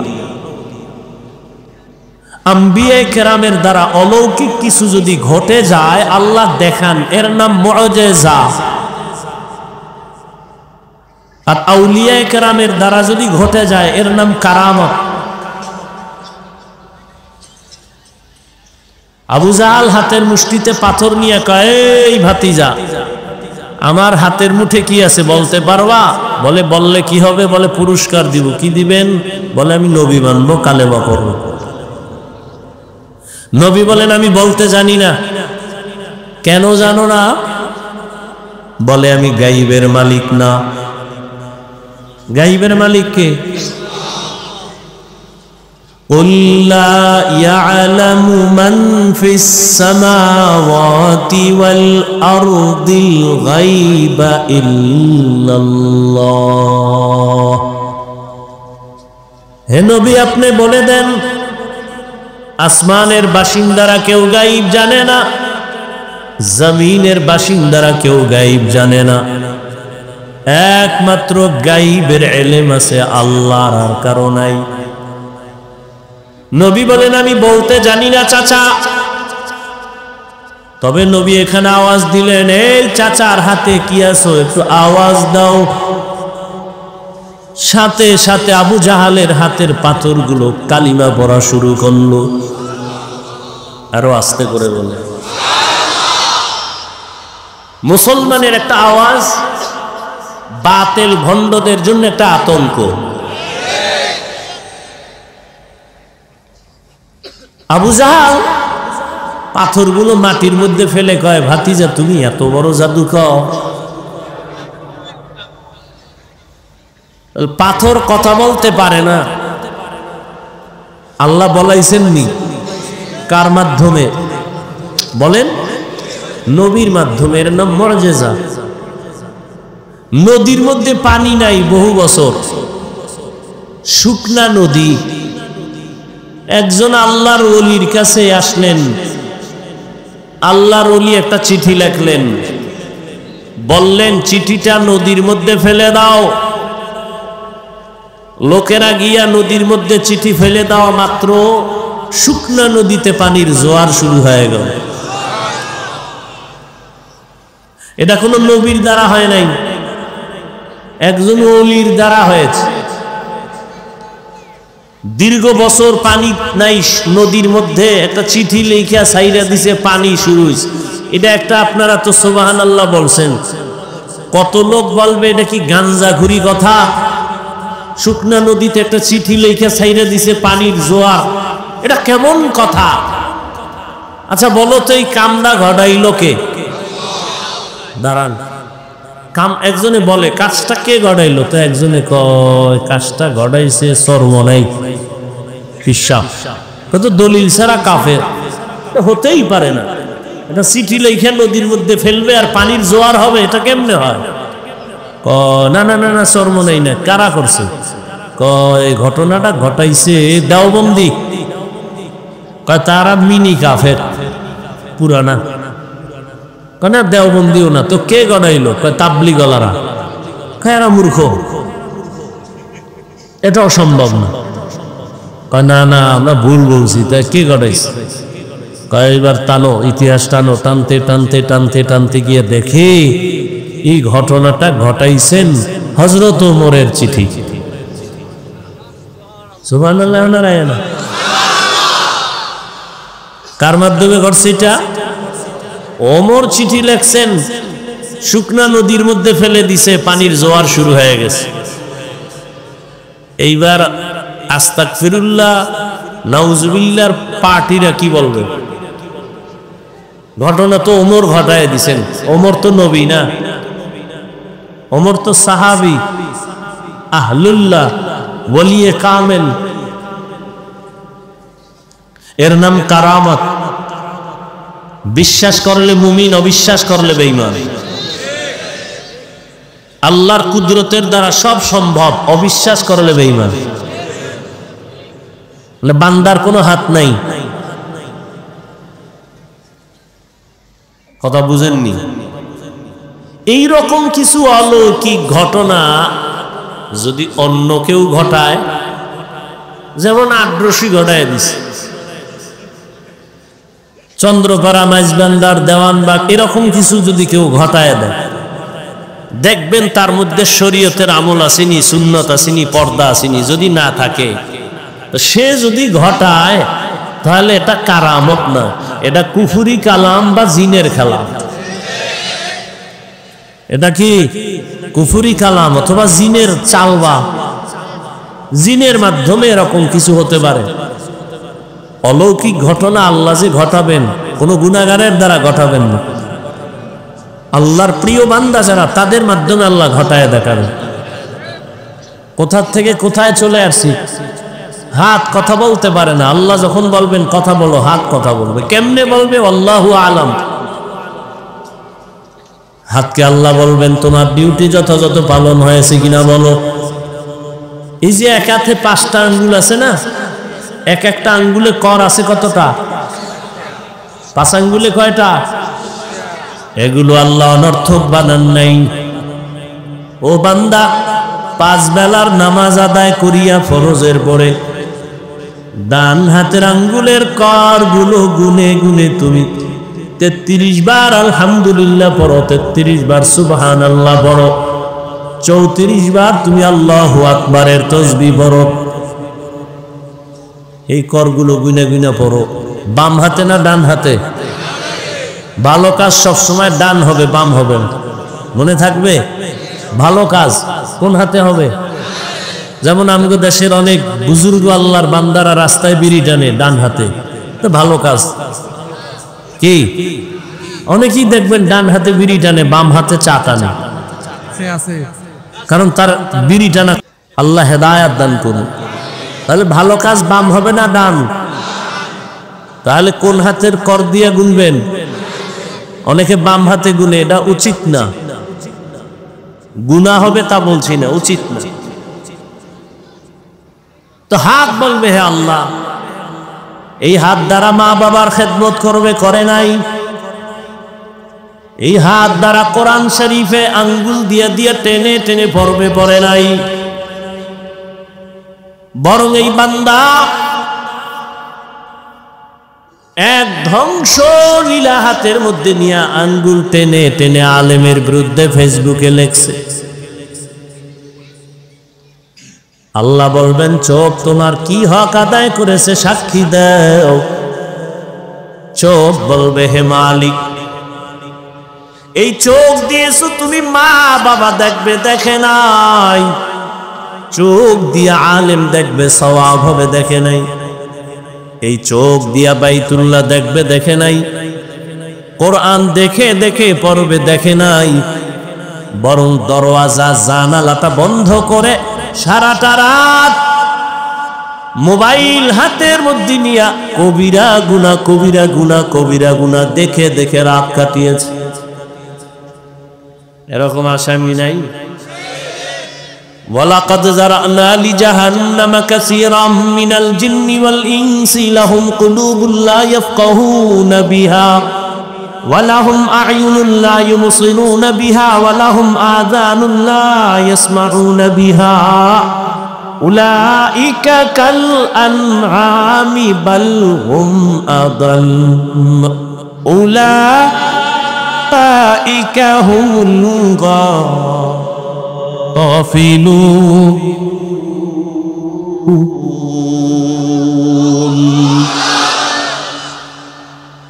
আম্বিয়ায়ে কেরামের দ্বারা অলৌকিক কিছু যদি ঘটে যায় আল্লাহ দেখান, এর নাম মুআজিজা। আর আউলিয়ায়ে কেরামের দ্বারা যদি ঘটে যায় এর নাম কারামত। আবু জাহাল হাতের মুষ্টিতে পাথর নিয়ে কয়, এই ভাতিজা, আমার হাতের মুঠে কি আছে বলতে পারবা? বলে, বললে কি হবে? বলে, পুরস্কার দিব। কি দিবেন? বলে, আমি নবী মানব, কালেমা পড়ব। নবী বলেন, আমি বলতে জানি না। কেন জানো না? বলে, আমি গাইবের মালিক না। গাইবের মালিক কে? قُلْ لَا يَعْلَمُ مَنْ فِي السَّمَاوَاتِ وَالْأَرْضِ الْغَيْبَ إِلَّا اللَّهُ। হে নবী, আপনি বলে দেন, আসমানের বাসিন্দারা কেউ গায়েব জানে না, জমিনের বাসিন্দারা কেউ গায়েব জানে না। একমাত্র গায়েবের ইলম আছে আল্লাহর, আর কারো নাই। নবী বলেন, আমি বলতে জানি না চাচা। তবে নবী এখানে আওয়াজ দিলেন, এই চাচার হাতে কি আছো, একটু আওয়াজ দাও। সাথে সাথে আবু জাহালের হাতের পাথরগুলো কালিমা পড়া শুরু করলো। আরো আস্তে করে বলে, মুসলমানের একটা আওয়াজ বাতিল ভণ্ডদের জন্য একটা আতঙ্ক। আবু জাহাল পাথরগুলো মাটির মধ্যে ফেলে কয়, ভাতিজা, তুমি এত বড় জাদুকর? পাথর কথা বলতে পারে না। আল্লাহ বলাইছেননি কার মাধ্যমে? বলেন, নবীর মাধ্যমে। এর নাম মুআজিজা। নদীর মধ্যে পানি নাই বহু বছর, শুকনা নদী। একজন আল্লাহর ওলির কাছে আসলেন। আল্লাহর ওলি একটা চিঠি লিখলেন, বললেন, চিঠিটা নদীর মধ্যে ফেলে দাও। লোকেরা গিয়া নদীর মধ্যে চিঠি ফেলে দেওয়া মাত্র শুকনা নদীতে পানির জোয়ার শুরু হয়ে গেল। এটা কোনো নবীর দ্বারা হয় নাই, একজন ওলির দ্বারা হয়েছে। দীর্ঘ বছর পানি নাই নদীর মধ্যে, একটা চিঠি লিখা সাইরা দিছে, পানি শুরু হয়েছে। এটা একটা, আপনারা তো সুবহানাল্লাহ বলছেন, কত লোক বলবে এটা কি গাঞ্জাখুরি কথা? শুকনা নদীতে একটা চিঠি লিখা সাইরা দিছে, পানির জোয়ার। এটা কেমন কথা? আচ্ছা বলো তো, এই কামটা ঘটাইল কে? দাঁড়ান, কাম একজনে বলে কাজটা কে ঘটাইলো, তো একজনে কয় কাজটা ঘটাইছে সরমনাই পিসাব। কত দলিল ছাড়া কাফের হতেই পারে না। এটা চিঠি লেখা নদীর মধ্যে ফেলবে আর পানির জোয়ার হবে, এটা কেমনে হয়? না না না না, সরমনাই না। কারা করছে? কয় ঘটনাটা ঘটাইছে দেওবন্দি। কয় তারা মিনি কাফের, পুরানা। কেন দেওবন্দিও না তো, কে গড়াইলো? কয় তাবলিগলারা। কয়রা মূর্খ, এটা অসম্ভব না। কয় না না, আমরা ভুল বলছি। তাই কে গড়াইছে? কয় এবার টানো, ইতিহাস টানো। টানতে টানতে টানতে টানতে গিয়ে দেখে এই ঘটনাটা ঘটাইছেন হযরত ওমরের চিঠি। সুবহানাল্লাহ না রায়না? কার মাধ্যমে ঘটছে এটা? ওমর চিঠি লেখছেন, শুকনা নদীর মধ্যে ফেলে দিছে, পানির জোয়ার শুরু হয়ে গেছে। এইবার আস্তাগফিরুল্লাহ নাউজুবিল্লাহর পার্টিরা কি বলবে? ঘটনা তো ওমর ঘটায় দিছেন। ওমর তো নবী না, ওমর তো সাহাবী, আহলুল্লাহ, ওলিয়ে কামেল। এর নাম কারামত। বিশ্বাস করলে মুমিন, অবিশ্বাস করলে বেঈমান। আল্লাহর কুদরতের দ্বারা সব সম্ভব, অবিশ্বাস করলে বেঈমান। বান্দার কোনো হাত নাই। কথা বুঝেননি? এইরকম কিছু অলৌকিক ঘটনা যদি অন্য কেউ ঘটায়, যেমন আদ্রসী ঘটায় দিছে, চন্দ্রপাড়া, মাইজবান্দার, দেওয়ানবাগ, এরকম কিছু যদি কেউ ঘটায় দেয়, দেখবেন তার মধ্যে শরীয়তের আমল আসেনি, সুন্নত আসেনি, পর্দা আসেনি। যদি না থাকে, সে যদি ঘটায় তাহলে এটা কারামত না, এটা কুফরি কালাম বা জিনের খেলাম। এটা কি কুফরি কালাম অথবা জিনের চালবা। জিনের মাধ্যমে এরকম কিছু হতে পারে। অলৌকিক ঘটনা আল্লাহ যে ঘটাবেন, কোন গুনাহগারের দ্বারা ঘটাবেন না। আল্লাহর প্রিয় বান্দা যারা, তাদের মাধ্যমে আল্লাহ ঘটায় দেখাবেন। কোথার থেকে কোথায় চলে আসছি। হাত কথা বলতে পারে না, আল্লাহ যখন বলবেন কথা বলো, হাত কথা বলবে। কেমনে বলবে? আল্লাহু আলাম। হাতকে আল্লাহ বলবেন তোমার ডিউটি যথাযথ পালন হয়েছে কিনা বলো। এই যে এক হাতে 5টা আঙ্গুল আছে না, এক একটা আঙ্গুলে কর আছে কতটা? 5 আঙ্গুলে কয়টা? এগুলো আল্লাহ অনর্থক বানান নাই। ও বান্দা, 5 বেলার নামাজ আদায় করিয়া ফরজের পরে ডান হাতের আঙ্গুলের কর গুলো গুনে গুনে তুমি 33 বার আলহামদুলিল্লাহ পড়ো, 33 বার সুবহানাল্লাহ পড়ো, 34 বার তুমি আল্লাহু আকবারের তাসবিহ পড়ো। এই করগুলো গুনে গুনে পড়ো। বাম হাতে না ডান হাতে? ভালো কাজ সবসময় ডান হবে, বাম হবে না। মনে থাকবে? ভালো কাজ কোন হাতে হবে? যেমন আমাদের দেশের অনেক বুজুর্গ আল্লাহর বান্দারা রাস্তায় বিড়ি টানে ডান হাতে, তো ভালো কাজ কি? অনেকেই দেখবেন ডান হাতে বিড়ি টানে, বাম হাতে চা টানে, কারণ তার বিড়ি টানা। আল্লাহ হেদায়াত দান করুন। তাহলে ভালো কাজ বাম হবে না ডান? তাহলে কোন হাতের কর দিয়া গুনবেন? অনেকে বাম হাতে গুনে, এটা উচিত না। গুনাহ হবে তা বলছি না, উচিত না। তো হাত বলবে হে আল্লাহ, এই হাত দ্বারা মা বাবার খেদমত করবে, করে নাই। এই হাত দ্বারা কোরআন শরীফে আঙ্গুল দিয়ে দিয়ে টেনে টেনে পড়বে, পড়ে নাই। বরং এই বান্দা এক ধ্বংস লীলা হাতের মধ্যে নিয়ে আঙ্গুল টেনে টেনে আলেমের বিরুদ্ধে ফেসবুকে লেখছে। আল্লাহ বলবেন চোখ তোমার কি হক আদায় করেছে সাক্ষী দাও। চোখ বলবে হে মালিক, এই চোখ দিয়েছো তুমি, মা বাবা দেখবে, দেখে নাই। চোখ দিয়ে আলেম দেখবে, সওয়াব হবে, দেখে নাই। এই চোখ দিয়া বাইতুল্লাহ দেখবে, দেখে নাই। কোরআন দেখে দেখে পড়বে, দেখে নাই। বরং দরওয়াজা জানালাটা বন্ধ করে সারাটা রাত মোবাইল হাতের মধ্যে নিয়া কবিরা গুনাহ, কবিরা গুনাহ, কবিরা গুনাহ দেখে দেখে রাত কাটিয়েছে। এরকম আসামি নাই? ওয়ালাকাদ যারানা লিজাহান্নামা কাসীরাম মিনাল জিন্নি ওয়াল ইনসি লাহুম কুলুবুন লা ইয়াফকাহুনা বিহা ওয়া লাহুম আ'য়ুনুন লা ইউবসিরুনা বিহা ওয়া লাহুম আযানুন লা ইয়াসমাউনা বিহা উলাইকা কাল আনআমি বাল হুম আদাল উলাইকা হুমুল গাফিলুন।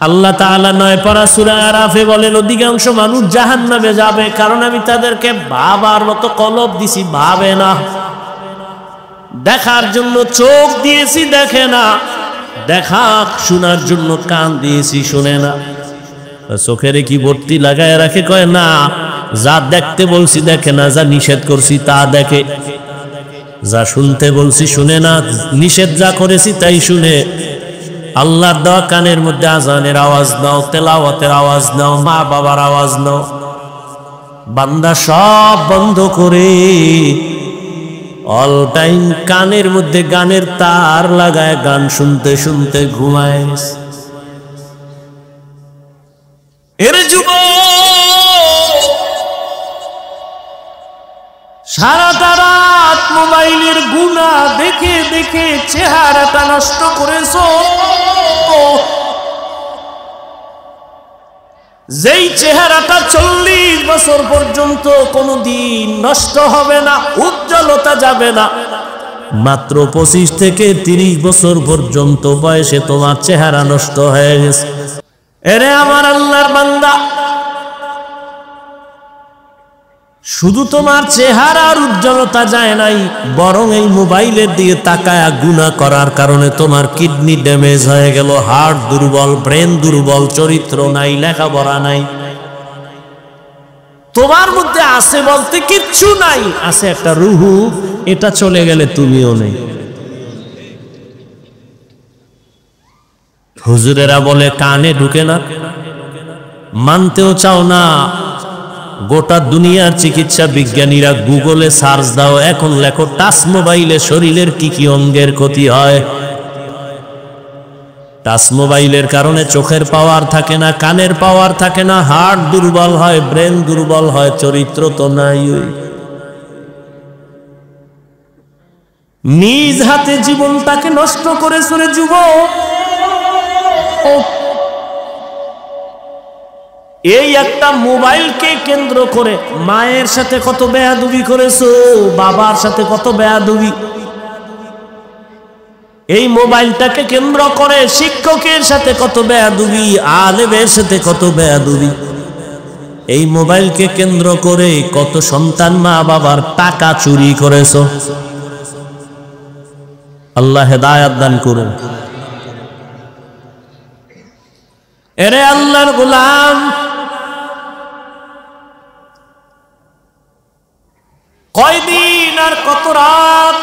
আল্লাহ তাআলা 9 পারা সূরা আরাফে বলেন, অধিকাংশ মানুষ জাহান্নামে যাবে কারণ আমি তাদেরকে ভাবার মতো কলব দিছি, ভাবে না। দেখার জন্য চোখ দিয়েছি, দেখে না। দেখা শোনার জন্য কান দিয়েছি, শুনে না। চোখের কি ভর্তি লাগায় রাখে, কয় না যা দেখতে বলছি দেখে না, যা নিষেধ করছি তা দেখে। যা শুনতে বলছি শুনে না, নিষেধ যা করেছি তাই শুনে। আল্লাহর দেওয়া কানের মধ্যে আজানের আওয়াজ নাও, তেলাওয়াতের আওয়াজ নাও, মা বাবার আওয়াজ নাও। বান্দা সব বন্ধ করে অল টাইম কানের মধ্যে গানের তার লাগায় গান শুনতে শুনতে ঘুমায়। এর যুবক সারাটা রাত মোবাইলের গুনাহ দেখে দেখে চেহারাটা নষ্ট করেছো। যেই চেহারাটা 40 বছর পর্যন্ত কোনোদিন নষ্ট হবে না, উজ্জ্বলতা যাবে না, মাত্র 25 থেকে 30 বছর পর্যন্ত বয়সে তোমার চেহারা নষ্ট হয়ে গেছে। এরে আমার আল্লাহর বান্দা, শুধু তোমার চেহারার উজ্জ্বলতা যায় নাই, বরং এই মোবাইলের দিকে তাকায়া গুনাহ করার কারণে তোমার কিডনি ড্যামেজ হয়ে গেল, হার্ট দুর্বল, ব্রেন দুর্বল, চরিত্র নাই, লেখাপড়া নাই। তোমার মধ্যে আছে বলতে কিচ্ছু নাই, আছে একটা রুহু, এটা চলে গেলে তুমিও নেই। হুজুরেরা বলে কানে ঢুকে না, মানতেও চাও না। গোটা দুনিয়ার চিকিৎসা বিজ্ঞানীরা গুগলে সার্চ দাও, এখন লেখো টাচ মোবাইলে শরীরের কি কি অঙ্গের ক্ষতি হয়। টাচ মোবাইলের কারণে চোখের পাওয়ার থাকে না, কানের পাওয়ার থাকে না, হার্ট দুর্বল হয়, ব্রেন দুর্বল হয়, চরিত্র তো নাই। নিজ হাতে জীবনটাকে নষ্ট করেছো রে যুবক। এই একটা মোবাইলকে কেন্দ্র করে মায়ের সাথে কত বেয়াদবি করেছো, বাবার সাথে কত বেয়াদবি। এই মোবাইলটাকে কেন্দ্র করে শিক্ষকের সাথে কত বেয়াদবি, আলেমের সাথে কত বেয়াদবি। এই মোবাইলকে কেন্দ্র করে কত সন্তান মা বাবার টাকা চুরি করেছো। আল্লাহ হেদায়েত দান করুন। এরে আল্লাহর গোলাম, কয়দিন আর কত রাত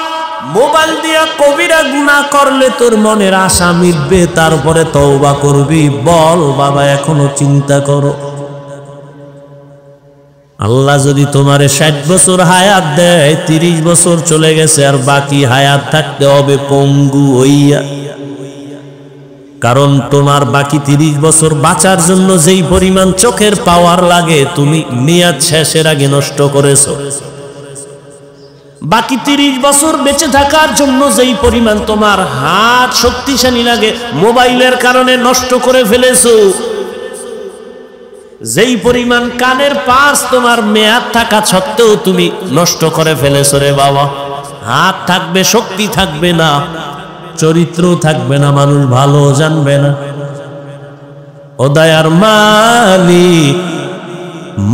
মোবাইল দিয়া কবিরা গুনাহ করলে তোর মনের আশা মিটবে, তারপরে তওবা করবি? বল বাবা, এখনো চিন্তা করো। আল্লাহ যদি তোমারে 60 বছর হায়াত দেয়, 30 বছর চলে গেছে, আর বাকি হায়াত থাকতে হবে পঙ্গু হইয়া। কারণ তোমার বাকি 30 বছর বাঁচার জন্য যেই পরিমাণ চোখের পাওয়ার লাগে, তুমি নিয়াত শেষের আগে নষ্ট করেছো। বাকি 30 বছর বেঁচে থাকার জন্য যেই পরিমাণ তোমার হাত শক্তিশালী লাগে, মোবাইলের কারণে নষ্ট করে ফেলেছো। যেই পরিমাণ কানের পাশ তোমার মেয়াদ থাকা সত্ত্বেও তুমি নষ্ট করে ফেলেছো রে বাবা। হাত থাকবে, শক্তি থাকবে না, চরিত্র থাকবে না, মানুষ ভালো জানবে না। ও দয়ার মালিক,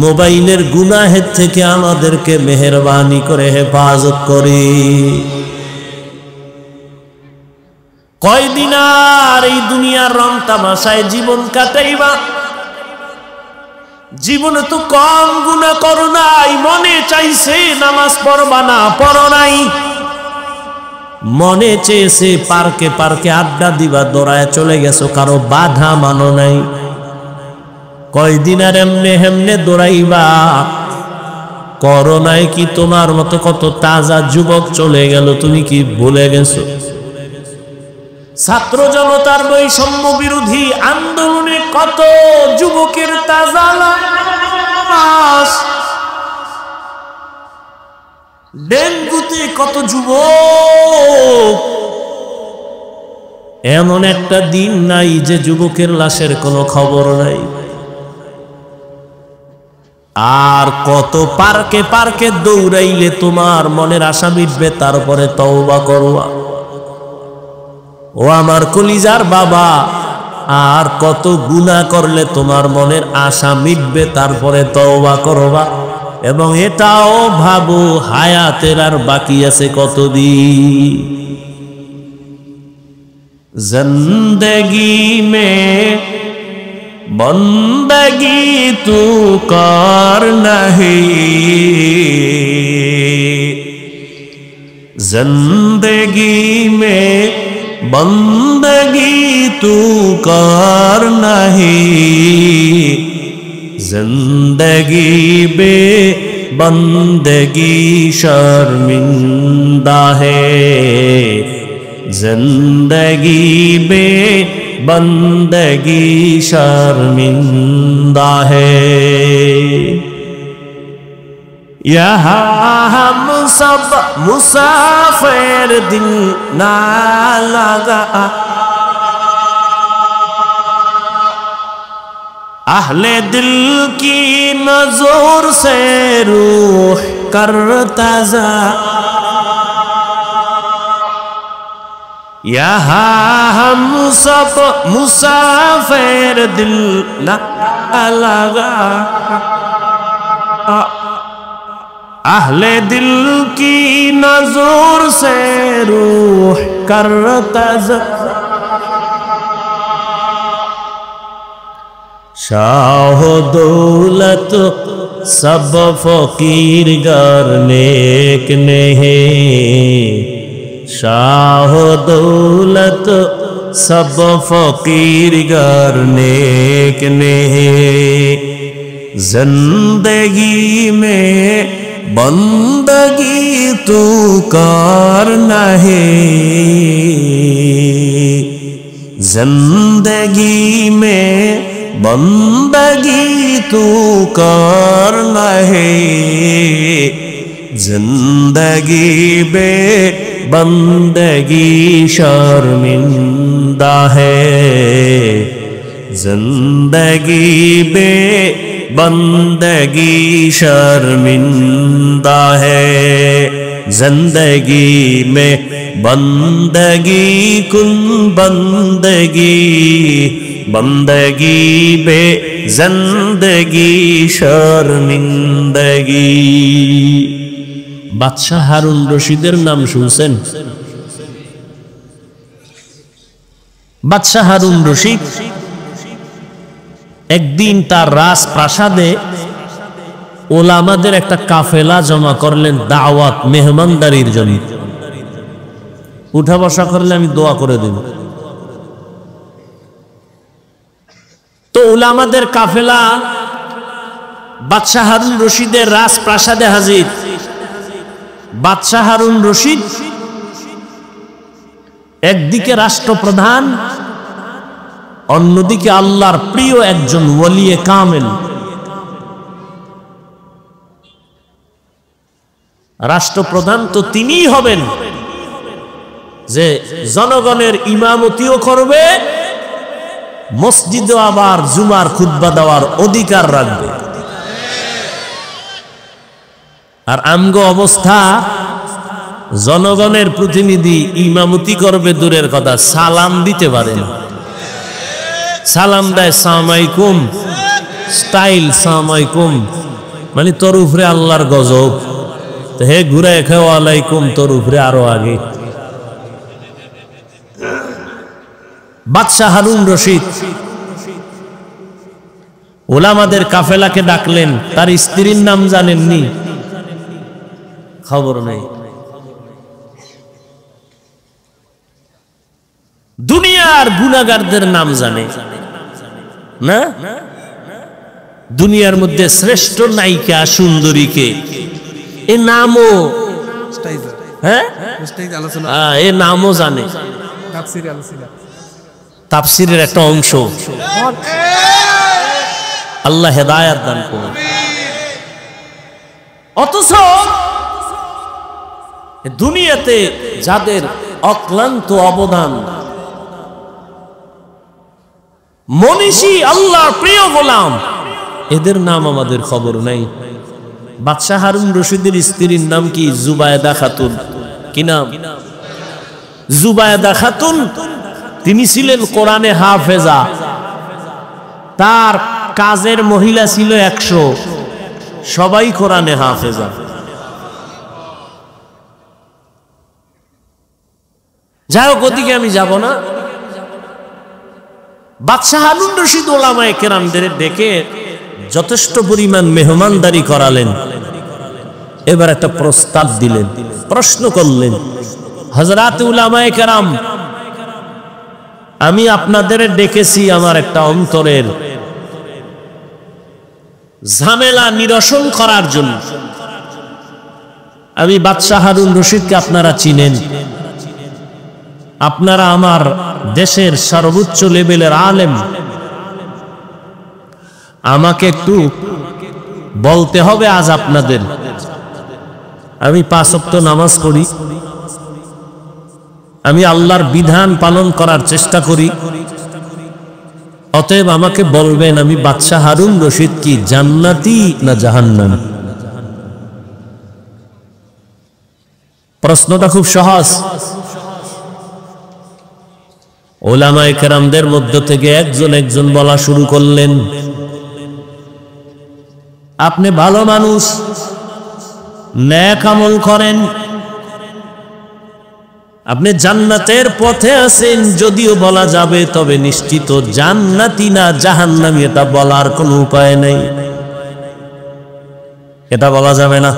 মোবাইলের গুনাহের থেকে আমাদেরকে মেহেরবানি করে হেফাজত করে। কয়দিন আর এই দুনিয়ার রং তামাশায় জীবন কাটাইবা? জীবনে তো কম গুনাহ করো নাই, মনে চাইছে নামাজ পড়বা না, পড়ো নাই। মনে চেয়েছে পার্কে পার্কে আড্ডা দিবা, দৌড়ায় চলে গেছো, কারো বাধা মানো নাই। কয়দিন আর এমনে হেমনে দৌড়াইবা? করো নাই কি তোমার মতো কত তাজা যুবক চলে গেল, তুমি কি ভুলে গেছো? ছাত্র জনতার বৈষম্য বিরোধী আন্দোলনে কত যুবকের তাজা লাশ, ডেঙ্গুতে কত যুবক। এমন একটা দিন নাই যে যুবকের লাশের কোনো খবর নাই। আর কত পার্কে পার্কে দৌড়াইলে তোমার মনের আশা মিটবে, তারপরে তওবা করবা। ও আমার কলিজার বাবা, আর কত গুনাহ করলে তোমার মনের আশা মিটবে, তারপরে তওবা করবা। এবং এটাও ভাবো হায়াতের আর বাকি আছে কতদিন। জিন্দেগি মে বন্দগি তু কর নাহি, জিন্দেগি মে বন্দগি তু কর নাহি, जिंदगी बे बंदगी शर्मिंदा है, जिंदगी बे बंदगी शर्मिंदा है। यहाँ हम सब मुसाफिर दिल ना लगा, अहले दिल की नजर से रूह करता जा, यहाँ हम सब मुसाफिर दिल ना लगा, अहले दिल की नजर से रूह करता जा। शाह दौलत सब फकीर गर नेक नहीं, शाह दौलत सब फकीर गर नेक नहीं, जिंदगी में बंदगी तू कर नहीं, जिंदगी में बंदगी तू कर नहीं, जिंदगी बे बंदगी शर्मिंदा है, जिंदगी बे बंदगी शर्मिंदा है, जिंदगी में बंदगी कुन बंदगी, बंदगी बे जिंदगी शर्मिंदगी। বাদশাহ হারুন রশিদের নাম শুনছেন? বাদশাহ হারুন রশিদ একদিন তার রাজপ্রাসাদে ওলামাদের একটা কাফেলা জমা করলেন দাওয়াত মেহমানদারির জন্য। উঠা বসা করলে আমি দোয়া করে দেব। তো উলামাদের কাফেলা বাদশাহ হারুন রশিদের রাজপ্রাসাদে হাজির। বাদশাহ হারুন রশিদ একদিকে রাষ্ট্রপ্রধান, অন্যদিকে আল্লাহর প্রিয় একজন ওলিয়ে কামেল। রাষ্ট্রপ্রধান তো তিনিই হবেন যে জনগণের ইমামতিও করবে, মসজিদে আবার জুমার খুতবা দেওয়ার অধিকার রাখবে। আর আমগো অবস্থা, জনগণের প্রতিনিধি ইমামতি করবে দূরের কথা, সালাম দিতে পারে না। সালাম দেয় সালাম আলাইকুম, স্টাইল সালাম আলাইকুম, মানে তোর উপরে আল্লাহর গজব। তো হে ঘুরে খাও আলাইকুম, তোর উপরে আরো আগে। বাদশাহ হারুন রশিদ ওলামাদের কাফেলাকে ডাকলেন, তার স্ত্রীর নাম জানেননি? খবর নেই। দুনিয়ার গুনাহগারদের নাম জানে না? দুনিয়ার মধ্যে শ্রেষ্ঠ নায়িকা সুন্দরীকে এ নামও, হ্যাঁ এ নামও জানে, তাফসীরের একটা অংশ। আল্লাহ হেদায়েত দান করুন। অথচ দুনিয়াতে যাদের অক্লান্ত অবদান, মনীষী আল্লাহর প্রিয় গোলাম, এদের নাম আমাদের খবর নাই। বাদশাহ হারুন রশিদের স্ত্রীর নাম কি? জুবায়দা খাতুন। কি নাম? জুবায়দা খাতুন। তিনি ছিলেন কোরআনে হাফেজা। তার কাজের মহিলা ছিল 100, সবাই কোরআনে হাফেজা। যাই হোক, ওদিকে আমি যাব না। বাদশাহ হারুন রশিদ ওলামায়ে কেরামদের ডেকে যথেষ্ট পরিমাণ মেহমানদারি করালেন। এবার একটা প্রস্তাব দিলেন, প্রশ্ন করলেন, হযরত উলামায়ে কেরাম, আমি আপনাদের ডেকেছি আমার একটা অন্তরের ঝামেলা নিরসন করার জন্য। আমি বাদশাহ হারুন রশিদকে আপনারা চিনেন, আপনারা আমার দেশের সর্বোচ্চ লেভেলের আলেম। আমাকে একটু বলতে হবে আজ আপনাদের। আমি 5 ওয়াক্ত নামাজ পড়ি, আমি আল্লাহর বিধান পালন করার চেষ্টা করি। অতএব আমাকে বলবেন, আমি বাদশাহ হারুন রশিদ কি জান্নাতি না জাহান্নামী? প্রশ্নটা খুব সহজ। ওলামায়ে কেরামদের মধ্য থেকে একজন একজন বলা শুরু করলেন, আপনি ভালো মানুষ, নেক আমল করেন, আপনি জান্নাতের পথে আছেন যদিও বলা যাবে, তবে নিশ্চিত জান্নাতি না জাহান্নামী এটা বলার কোনো উপায় নেই। এটা বলা যাবে না।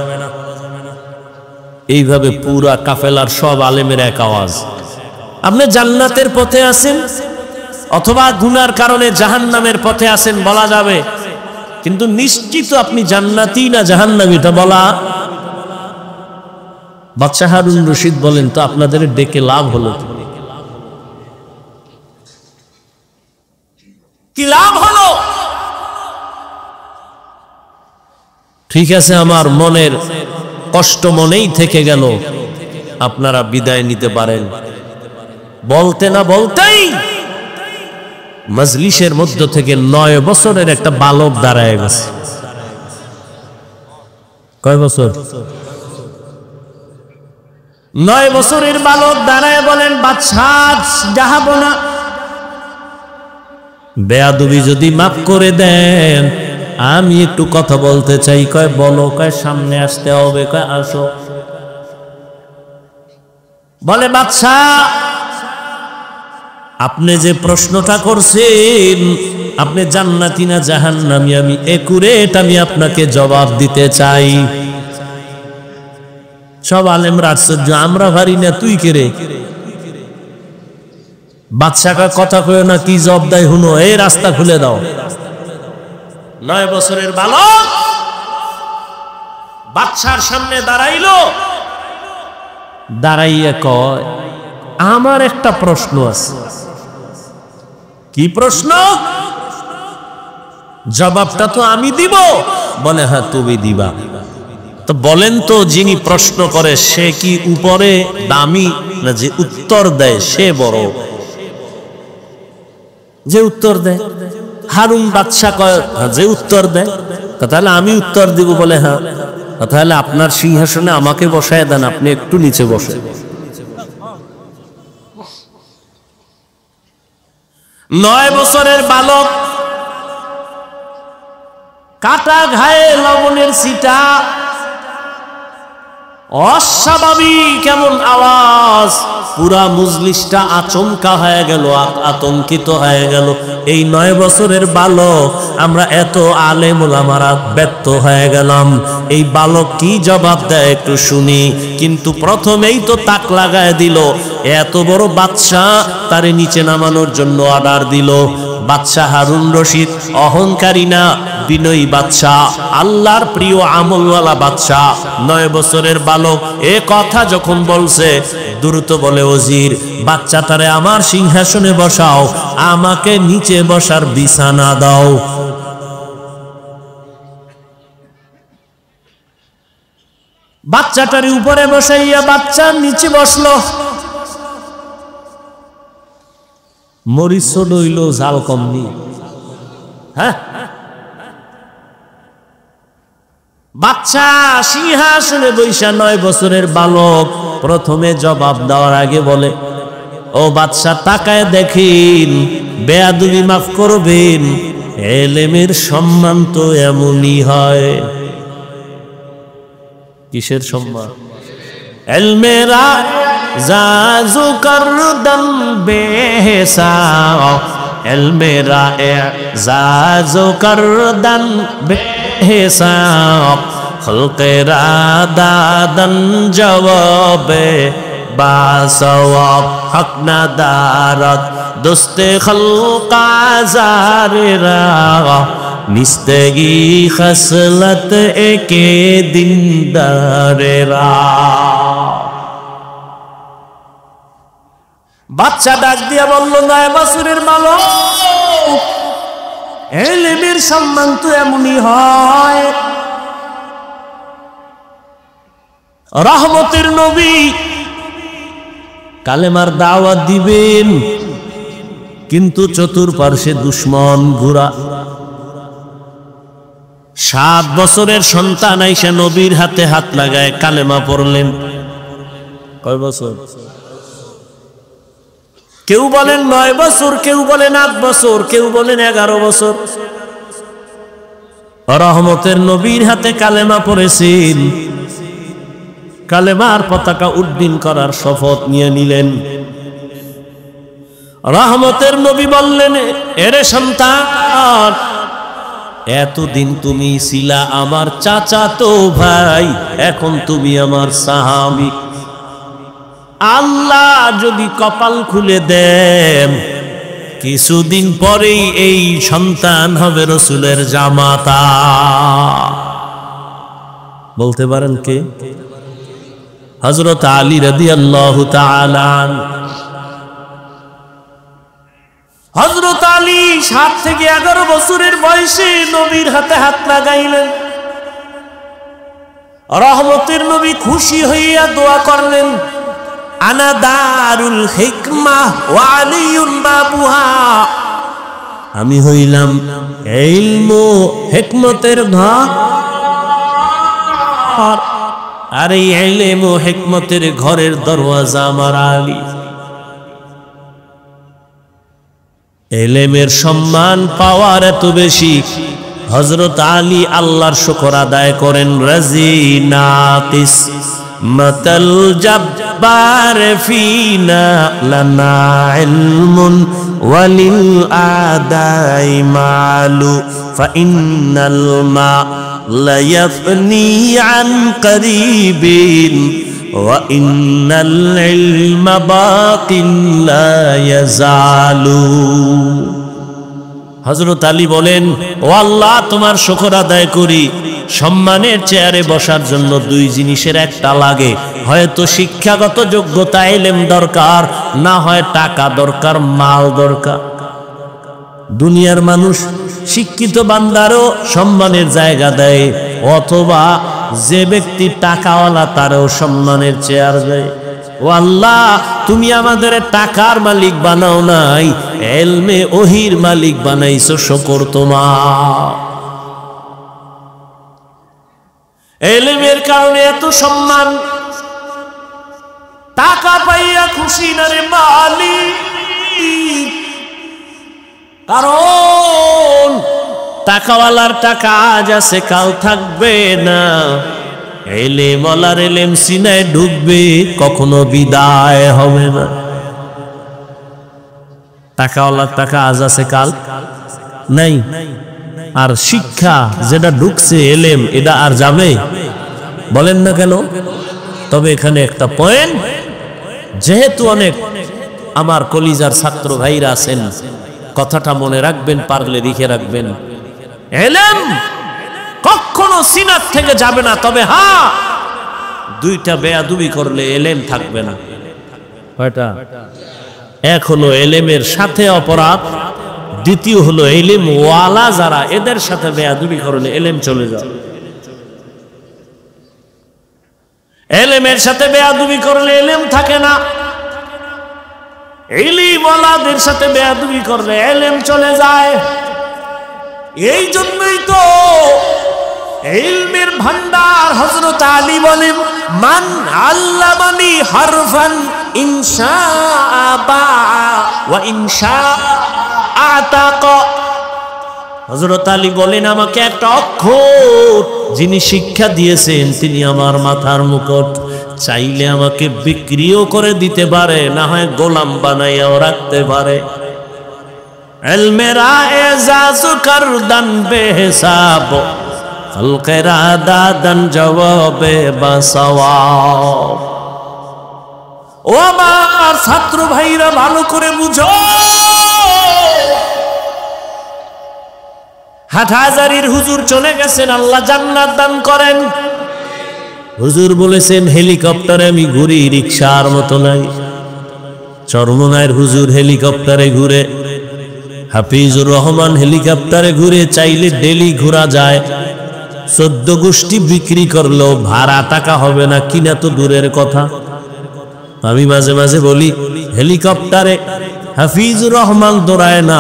এইভাবে পুরা কাফেলার সব আলেমের এক আওয়াজ, আপনি জান্নাতের পথে আছেন অথবা গুনার কারণে জাহান্নামের পথে আছেন বলা যাবে, কিন্তু নিশ্চিত আপনি জান্নাতি না জাহান্নামী এটা বলা। বাদশাহ হারুন রশিদ বলেন, তো আপনাদের ডেকে লাভ হলো কি? লাভ হলো, ঠিক আছে, আমার মনের কষ্ট মনেই থেকে গেল, আপনারা বিদায় নিতে পারেন। বলতে না বলতেই মজলিসের মধ্য থেকে 9 বছরের একটা বালক দাঁড়ায় গেছে। কয় বছর? 9 বছরের বালক দাঁড়ায় বলেন, বাদশাহ যাব না, বেয়াদবি যদি মাফ করে দেন, আমি একটু কথা বলতে চাই। কয় বলো। কয় সামনে আসতে হবে। কয় আসো। বলে, বাদশাহ আপনি যে প্রশ্নটা করছেন, আপনি জান্নাতি না জাহান্নামী, আমি একুরেট আমি আপনাকে জবাব দিতে চাই। সব আলেমরা আশ্চর্য, আমরা ভারি না, তুই কে রে? বাদশাহ কথা কয় না, কি জবাব দেয় হুনো, এই রাস্তা খুলে দাও। 9 বছরের বালক বাদশার সামনে দাঁড়াইলো, দাঁড়াইয়া কয়, আমার একটা প্রশ্ন আছে। কি প্রশ্ন? জবাবটা তো আমি দিব। বলে, হ্যাঁ তুমি দিবা। তো বলেন তো, যিনি প্রশ্ন করে সে কি উপরে দামি না যে উত্তর দেয় সে বড়? যে উত্তর দেয়। হারুন বাদশাহ কয়, যে উত্তর দেয়। তাহলে আমি উত্তর দিব। বলে, হ্যাঁ। তাহলে আপনার সিংহাসনে আমাকে বসায় দেন, আপনি একটু নিচে বসে। 9 বছরের বালক, কাটা ঘায়ে লবণের ছিটা, অস্বাভাবিক এমন আওয়াজ, পুরা মজলিসটা আচমকা হয়ে গেল, আতঙ্কিত হয়ে গেল। এই 9 বছরের বালক, আমরা এত আলেম ওলামারা ব্যর্থ হয়ে গেলাম, এই বালক কি জবাব দেয় একটু শুনি। কিন্তু প্রথমেই তো তাক লাগায় দিল, এত বড় বাদশাহ তারে নিচে নামানোর জন্য অর্ডার দিল। বাদশাহ হারুন রশিদ অহংকারী না, বিনয়ী বাদশাহ, আল্লাহর প্রিয় আমলওয়ালা বাদশাহ। 9 বছরের বালক এ কথা যখন বলছে, দ্রুত বলে, ওজির বাচ্চাটারে আমার সিংহাসনে বসাও, আমাকে নিচে বসার বিছানা দাও। বাচ্চাটারে উপরে বসাইয়া বাচ্চার নিচে বসলো। মরিচ ডইল জাল কমনি। হ্যাঁ, বাচ্চা সিংহাসনে বৈশা 9 বছরের বালক প্রথমে জবাব দেওয়ার আগে বলে, ও বাদশা তাকায় দেখেন, বেয়াদবি মাফ করবেন, এলেমের সম্মান তো এমনই হয়। কিসের সম্মান? এলমেরা জাজু করদন বেহিসাব, এলমেরা জাজু করদন বেহিসাব, খলকেরা দাদন জবাবে বাসওয়াব, হক না দারত দোস্তে খলকা জারেরা, নিস্তেগি খসলত একে দিনদারেরা। বাচ্চা ডাক দিয়া বলল, 9 বছরের বালক, এলেমের সম্মান তো এমনই হয়। রহমতের নবী কালেমার দাওয়াত দিবেন, কিন্তু চতুর্পার্শ্বে দুশ্মন ঘোরা। 7 বছরের সন্তান আইসা নবীর হাতে হাত লাগায় কালেমা পড়লেন। কয় বছর? কেউ বলেন 9 বছর, কেউ বলেন 8 বছর, কেউ বলেন 11 বছর। রহমতের নবীর হাতে কালেমা পড়েছেন, কালেমার পতাকা উড্ডীন করার শপথ নিয়ে নিলেন। রহমতের নবী বললেন, এরে সন্তান, এতদিন তুমি ছিলা আমার চাচাতো ভাই, এখন তুমি আমার সাহাবী। আল্লাহ যদি কপাল খুলে দেন, কিছুদিন পরেই এই সন্তান হবে রসুলের জামাতা। বলতে পারেন কে? হযরত আলী রাদিয়াল্লাহু তাআলা আনহু। হযরত আলী 7 থেকে 11 বছরের বয়সে নবীর হাতে হাত লাগাইলেন। রহমতের নবী খুশি হইয়া দোয়া করলেন, আনা দারুল হিকমাহ ওয়া আলিয়ুন বাবুহা, আমি হইলাম ইলম ও হিকমতের ঘর, আর এই ইলম ও হিকমতের ঘরের দরওয়াজা আমার আলী। ইলমের সম্মান পাওয়ার এত বেশি, হযরত আলী আল্লাহর শুকর আদায় করেন। রাজিনাতিস মাতাল জব্বার ফিনা লানা ইলমুন ওয়ালিল আদাই মালু ফাইন্নাল মা লা ইয়াফনি আন করিবিন ওয়া ইন্নাল ইলমা বাকিন লা ইয়াজালু। হযরত আলী বলেন, ও আল্লাহ, তোমার শুকর আদায় করি, সম্মানের চেয়ারে বসার জন্য 2 জিনিসের একটা লাগে, হয়তো শিক্ষাগত যোগ্যতা ইলম দরকার, না হয় টাকা দরকার, মাল দরকার। দুনিয়ার মানুষ শিক্ষিত বান্দারও সম্মানের জায়গা দেয়, অথবা যে ব্যক্তি টাকাওয়ালা তারও সম্মানের চেয়ার দেয়। ও আল্লাহ, তুমি আমাদের টাকার মালিক বানাও নাই, ইলমে ওহির মালিক বানাইছো, শুকর তোমার। ইলমের কারণে এত সম্মান, টাকা পাইয়া খুশি না রে মালিক, কারণ টাকাওয়ালার টাকা আজ আছে কাল থাকবে না, এলেম ওয়ালার এলেম সিনায় ঢুকবে, কখনো বিদায় হবে না। টাকাওয়ালার টাকা আজ আছে কাল নাই, আর শিক্ষা যেটা ঢুকছে এলেম এটা আর যাবে? বলেন না কেন? তবে এখানে একটা পয়েন্ট, যেহেতু অনেক আমার কলিজার ছাত্র ভাইরা আছেন, কথাটা মনে রাখবেন, পারলে লিখে রাখবেন। এলেম কখনো সিনাত থেকে যাবে না, তবে হ্যাঁ দুইটা বেয়াদবি করলে এলেম থাকবে না। কয়টা? এক হলো এলেমের সাথে অপরাধ, দ্বিতীয় হলো এলেম ওয়ালা যারা, এদের সাথে বেয়াদবি করলে এলেম চলে যাবে। এলেমের সাথে বেয়াদবি করলে এলেম থাকে না, ইলম ওয়ালাদের সাথে বেয়াদবি করলে এলেম চলে যায়। এই জন্যই তো ইলমের ভান্ডার হযরত আলী বলেন, মান আল্লামানি হারফান ইনশাআ বা ওয়া ইনশাআ আতাকা। হযরত আলী বলেন, আমাকে একটা অক্ষর যিনি শিক্ষা দিয়েছেন তিনি আমার মাথার মুকুট, চাইলে আমাকে বিক্রিও করে দিতে পারে, না হয় গোলাম বানাইয়াও রাখতে পারে। ইলমেরা এজাজ করদান বেহিসাব, খলকেরা দাদান জবাবে বাসওয়াব। ও আমার ছাত্র ভাইরা, ভালো করে বুঝো, হাটহাজারীর হুজুর চলে গেছেন, আল্লাহ জান্নাত দান করেন। হুজুর বলেছেন, হেলিকপ্টারে আমি ঘুরি, রিকশার মতো নাই। চরমনায়ের হুজুর হেলিকপ্টারে ঘুরে, হাফিজুর রহমান হেলিকপ্টারে ঘুরে, চাইলে ডেলি ঘোরা যায়। 14 গোষ্ঠী বিক্রি করলেও ভাড়া টাকা হবে না, কিনা তো দূরের কথা। আমি মাঝে মাঝে বলি, হেলিকপ্টারে হাফিজুর রহমান দৌড়ায় না,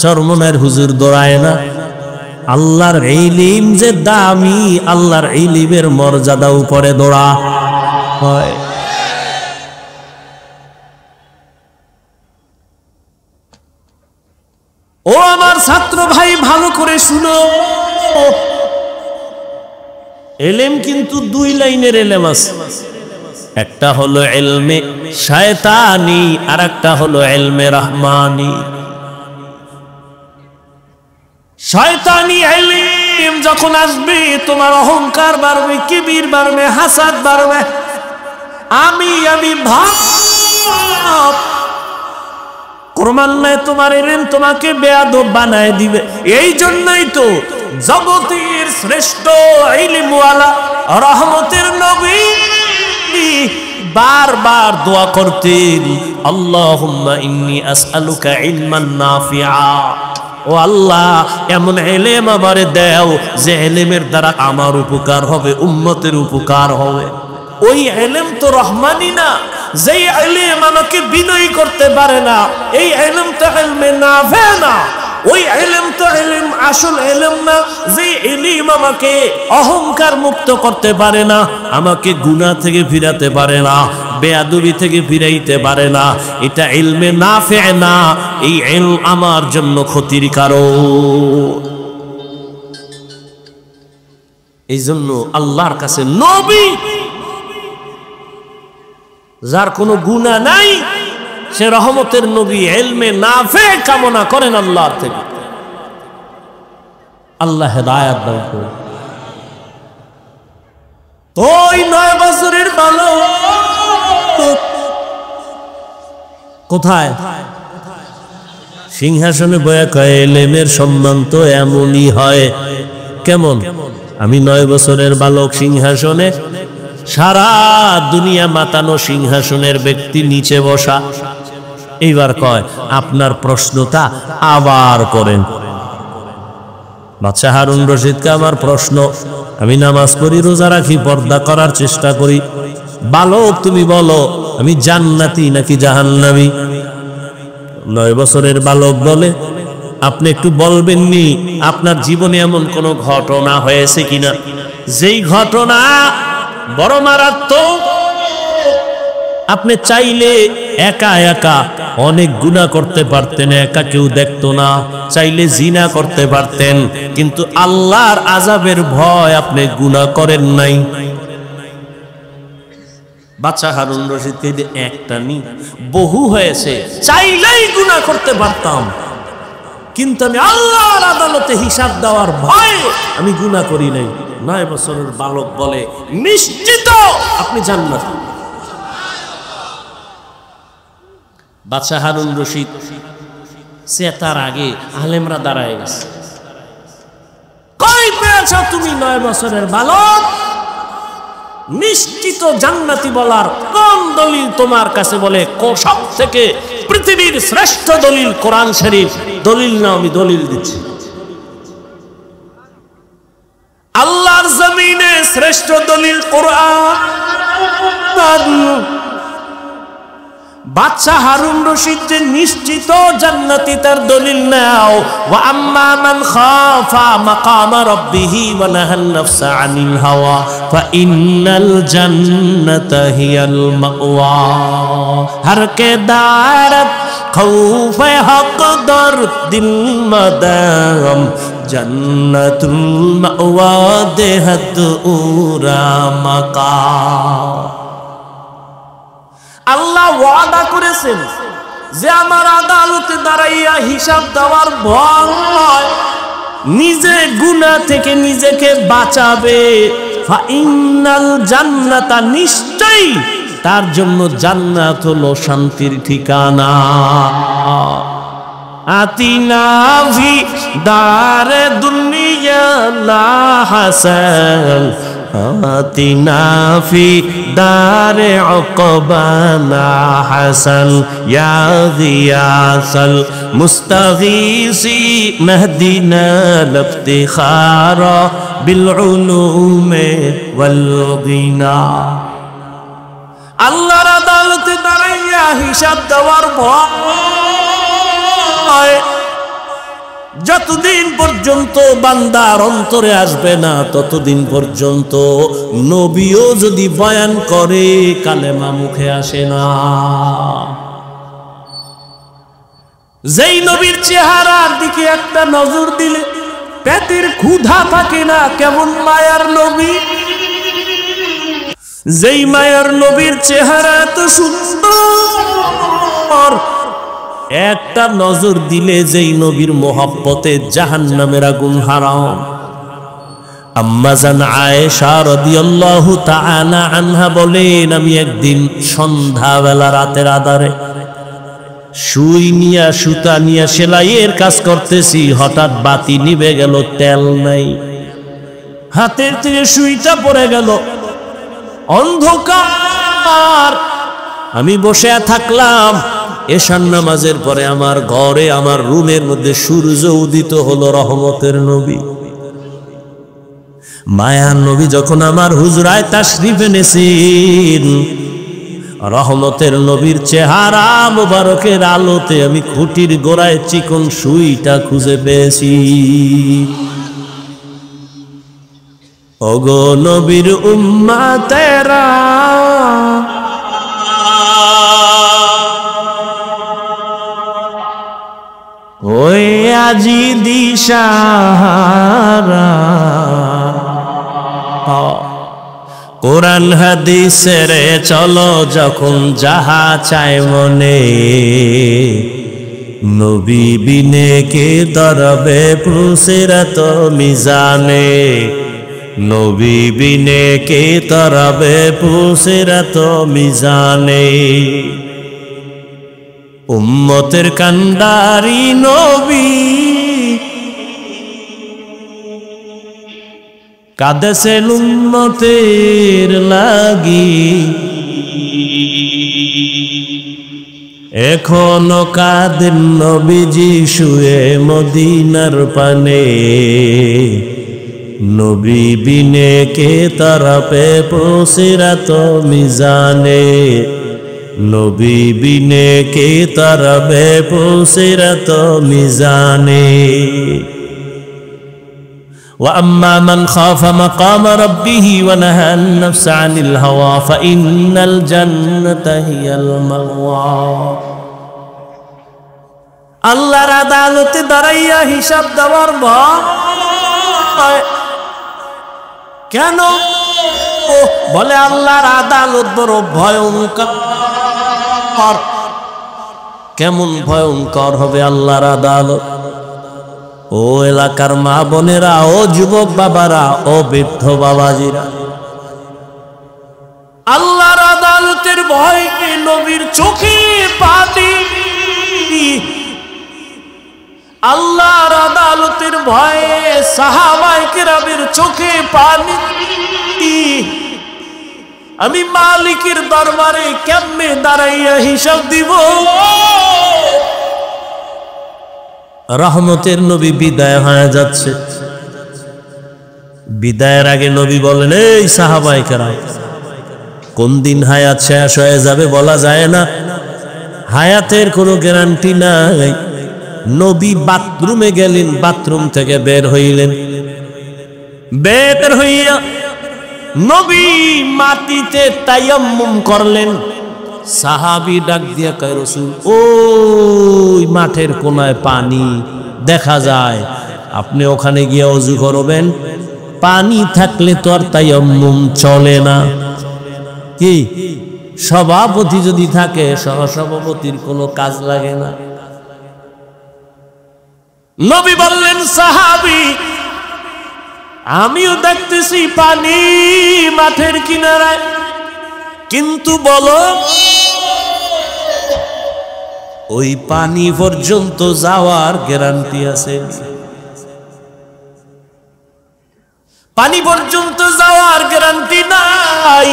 চরমনায়ের হুজুর দৌড়ায় না। আল্লাহর ইলম যে দামি, আল্লাহর ইলমের মর্যাদা উপরে দৌড়া হয়। ও আমার ছাত্র ভাই, ভালো করে শুনো, এলেম কিন্তু দুই লাইনের এলেম আছে। একটা হলো ইলমে শয়তানি, আর একটা হলো ইলমে রহমানি। শয়তানি ইলম যখন আসবে, তোমার অহংকার বাড়বে, কিবির বাড়বে, হাসাদ বাড়বে, আমি ভাব ক্রমান্বয়ে তোমার ইলম তোমাকে বেয়াদব বানায় দিবে। এই জন্যই তো জগতের শ্রেষ্ঠ ইলমওয়ালা রহমতের নবী বারবার দোয়া করতেন, আল্লাহুম্মা ইন্নী আসআলুকা ইলমান নাফিআ। ও আল্লাহ, এমন ইলম আমারে দাও যে ইলমের দ্বারা আমার উপকার হবে, উম্মতের উপকার হবে। ওই ইলম তো রহমানি না, যেই ইলম আমাকে বিনয়ী করতে পারে না, এই ইলম তো ইলমে নাফি না। ওই ইলম তো ইলম আসল ইলম না, যে ইলম আমাকে অহংকার মুক্ত করতে পারে না, আমাকে গুনাহ থেকে ফিরাতে পারে না, বেয়াদবি থেকে ফিরাইতে পারে না, এটা ইলমে নাফি না। এই ইলম আমার জন্য ক্ষতির কারণ। এই জন্য আল্লাহর কাছে নবী, যার কোনো গুনাহ নাই, সে রহমতের নবী, ইলমে নাফি কামনা করেন আল্লাহর থেকে। আল্লাহ হেদায়েত দান করুন। তো ওই 9 বছরের বালক কোথায়? সিংহাসনে বয়া কয়, ইলমের সম্মান তো এমনই হয়। কেমন? আমি 9 বছরের বালক সিংহাসনে, সারা দুনিয়া মাতানো সিংহাসনের ব্যক্তি নিচে বসা। এইবার কয়, আপনার প্রশ্নটা আবার করেন। বাদশা হারুন রশিদকে আমার প্রশ্ন, আমি নামাজ পড়ি, রোজা রাখি, পর্দা করার চেষ্টা করি, বালক তুমি বলো আমি জান্নাতি নাকি জাহান্নামী? 9 বছরের বালক বলে, আপনি একটু বলবেননি আপনার জীবনে এমন কোন ঘটনা হয়েছে কিনা, যেই ঘটনা বড় মারাত্মক, আপনি চাইলে একা একা অনেক গুনাহ করতে পারতেন, একা কেউ দেখতো না। চাইলে জিনা করতে পারতেন, কিন্তু আল্লাহর আযাবের ভয় আপনি গুনাহ করেন নাই। বাচ্চা হারুন রশিদকে একটা নি বহু হয়েছে, চাইলেই গুনাহ করতে পারতাম, কিন্তু আমি আল্লাহর আদালতে হিসাব দেওয়ার ভয়ে আমি গুনাহ করি নাই। 9 বছরের বালক বলে নিশ্চিত আপনি জান্নাতি। বাদশাহ হারুন রশিদ সে তার আগে আলেমরা দাঁড়ায় গেছে। কই পেয়েছ তুমি 9 বছরের বালক? নিশ্চিত জান্নাতি বলার কোন দলিল তোমার কাছে? বলে সব থেকে পৃথিবীর শ্রেষ্ঠ দলিল কোরআন শরীফ। দলিল না, আমি দলিল দিচ্ছি। আল্লাহর জমিনে শ্রেষ্ঠ দলিল কোরআন। বাদশা হারুন রশিদ যে নিশ্চিত জান্নাতি তার দলিল নাও। ওয়া আম্মা মান খাফা মাকাম রাব্বিহি ওয়া নাহান নাফসা আনিল হাওয়া ফা ইন্নাল জান্নাতা হিয়াল মাওয়া। হর কে দারত খৌফে হক দর দিল মদাম জান্নাতুল মাওয়া দেহত উরা মাকাম। আল্লাহ ওয়াদা করেছেন যে আমার আদালতে দাঁড়াইয়া হিসাব দেওয়ার ভয় নিজে গুনাহ থেকে নিজেকে বাঁচাবে। ফাইনাল জান্নাতা, নিশ্চয়ই তার জন্য জান্নাত হলো শান্তির ঠিকানা। আতিনা ফি দারে দুনিয়া লা হাসান আতিনা ফি দারে উকবানা হাসান ইয়া গিয়াসাল মুস্তাগীসি নাহদিনা লিফতিখারা বিল উলুমে ওয়াল গিনা। আল্লাহর আদালতে দাঁড়াইয়া হিসাব দেওয়ার ভয় যতদিন পর্যন্ত বান্দার অন্তরে আসবে না, ততদিন পর্যন্ত নবীও যদি বয়ান করে কালেমা মুখে আসে না। যেই নবীর চেহারার দিকে একটা নজর দিলে পেটের ক্ষুধা থাকে না, কেমন মায়ার নবী! যেই মায়ার নবীর চেহারা এত সুন্দর, একটা নজর দিলে যেই নবীর মোহাব্বতে জাহান্নামের আগুন হারাম। আম্মা জান আয়েশা রাদিয়াল্লাহু তাআলা আনহা বলেন, আমি একদিন সন্ধ্যাবেলা রাতের আধারে সুই নিয়া সুতা নিয়া সেলাইয়ের কাজ করতেছি, হঠাৎ বাতি নিভে গেল, তেল নাই, হাতের থেকে সুইটা পড়ে গেল, অন্ধকার। আমি বসে থাকলাম। এশার নামাজের পরে আমার ঘরে, আমার রুমের মধ্যে সূর্য উদিত হলো, রহমতের নবী মায়ার নবী যখন আমার হুজরায় তাশরিফ এনেছেন, রহমতের নবীর চেহারা মোবারকের আলোতে আমি খুঁটির গোড়ায় চিকন সুইটা খুঁজে পেয়েছি। ওগো নবীর উম্মতেরা, ওই আজি দিশাহারা, কোরআন হাদিসের চলো যখন যাহা চায় মনে, নবী বিনে কে দরবে পুসিরাত মিজানে, নবী বিনে কে তরবে পুসিরাত মিজানে। উম্মতের কান্ডারি নবী কাঁদেছেন উম্মতের লাগি, এখনো কাঁদেন নবীজি শুয়ে মদিনার পানে, নবী বিনে কে তরফে পুসিরাত মিজানে, নবী বিনে কে তরফে পুসিরাত মিজানে। وأما من خاف مقام ربه ونهى النفس عن الهوى فإن الجنة هي المأوى আল্লাহর আদালতে দাঁড়াইয়া হিসাব দেওয়ার ভয় কেন? বলে আল্লাহর আদালত বড় ভয়ঙ্কর। কেমন ভয়ঙ্কর হবে আল্লাহর আদালত? ও এলাকার মা বোনেরা, ও যুবক বাবারা, ও বৃদ্ধ বাবাজিরা, আল্লাহর আদালতের ভয়ে নবীর চোখে পানি, আল্লাহর আদালতের ভয়ে সাহাবায়ে কেরামের চোখে পানি। আমি মালিকের দরবারে কেমনে দাঁড়াইয়া হিসাব দিব? রহমতের নবী বিদায় হয়ে যাচ্ছে। বিদায়ের আগে নবী বলেন, এই সাহাবায়ে কেরাম, কোন দিন হায়াত শেষ হয়ে যাবে বলা যায় না। হায়াতের কোনো গ্যারান্টি নাই। নবী বাথরুমে গেলেন, বাথরুম থেকে বের হইলেন, বের হইয়া নবী মাটিতে তায়াম্মুম করলেন। সাহাবী ডাক দিয়া কয়, রাসূল, ওই মাঠের কোনায় পানি দেখা যায়, আপনি ওখানে গিয়ে ওযু করবেন। পানি থাকলে তো আর তায়াম্মুম চলে না। কি সভাপতি যদি থাকে, সহসভাপতির কোনো কাজ লাগে না। নবী বললেন, সাহাবী, আমিও দেখতেছি পানি মাঠের কিনারায়, কিন্তু বলো ওই পানি পর্যন্ত যাওয়ার গ্যারান্টি আছে? পানি পর্যন্ত যাওয়ার গ্যারান্টি নাই।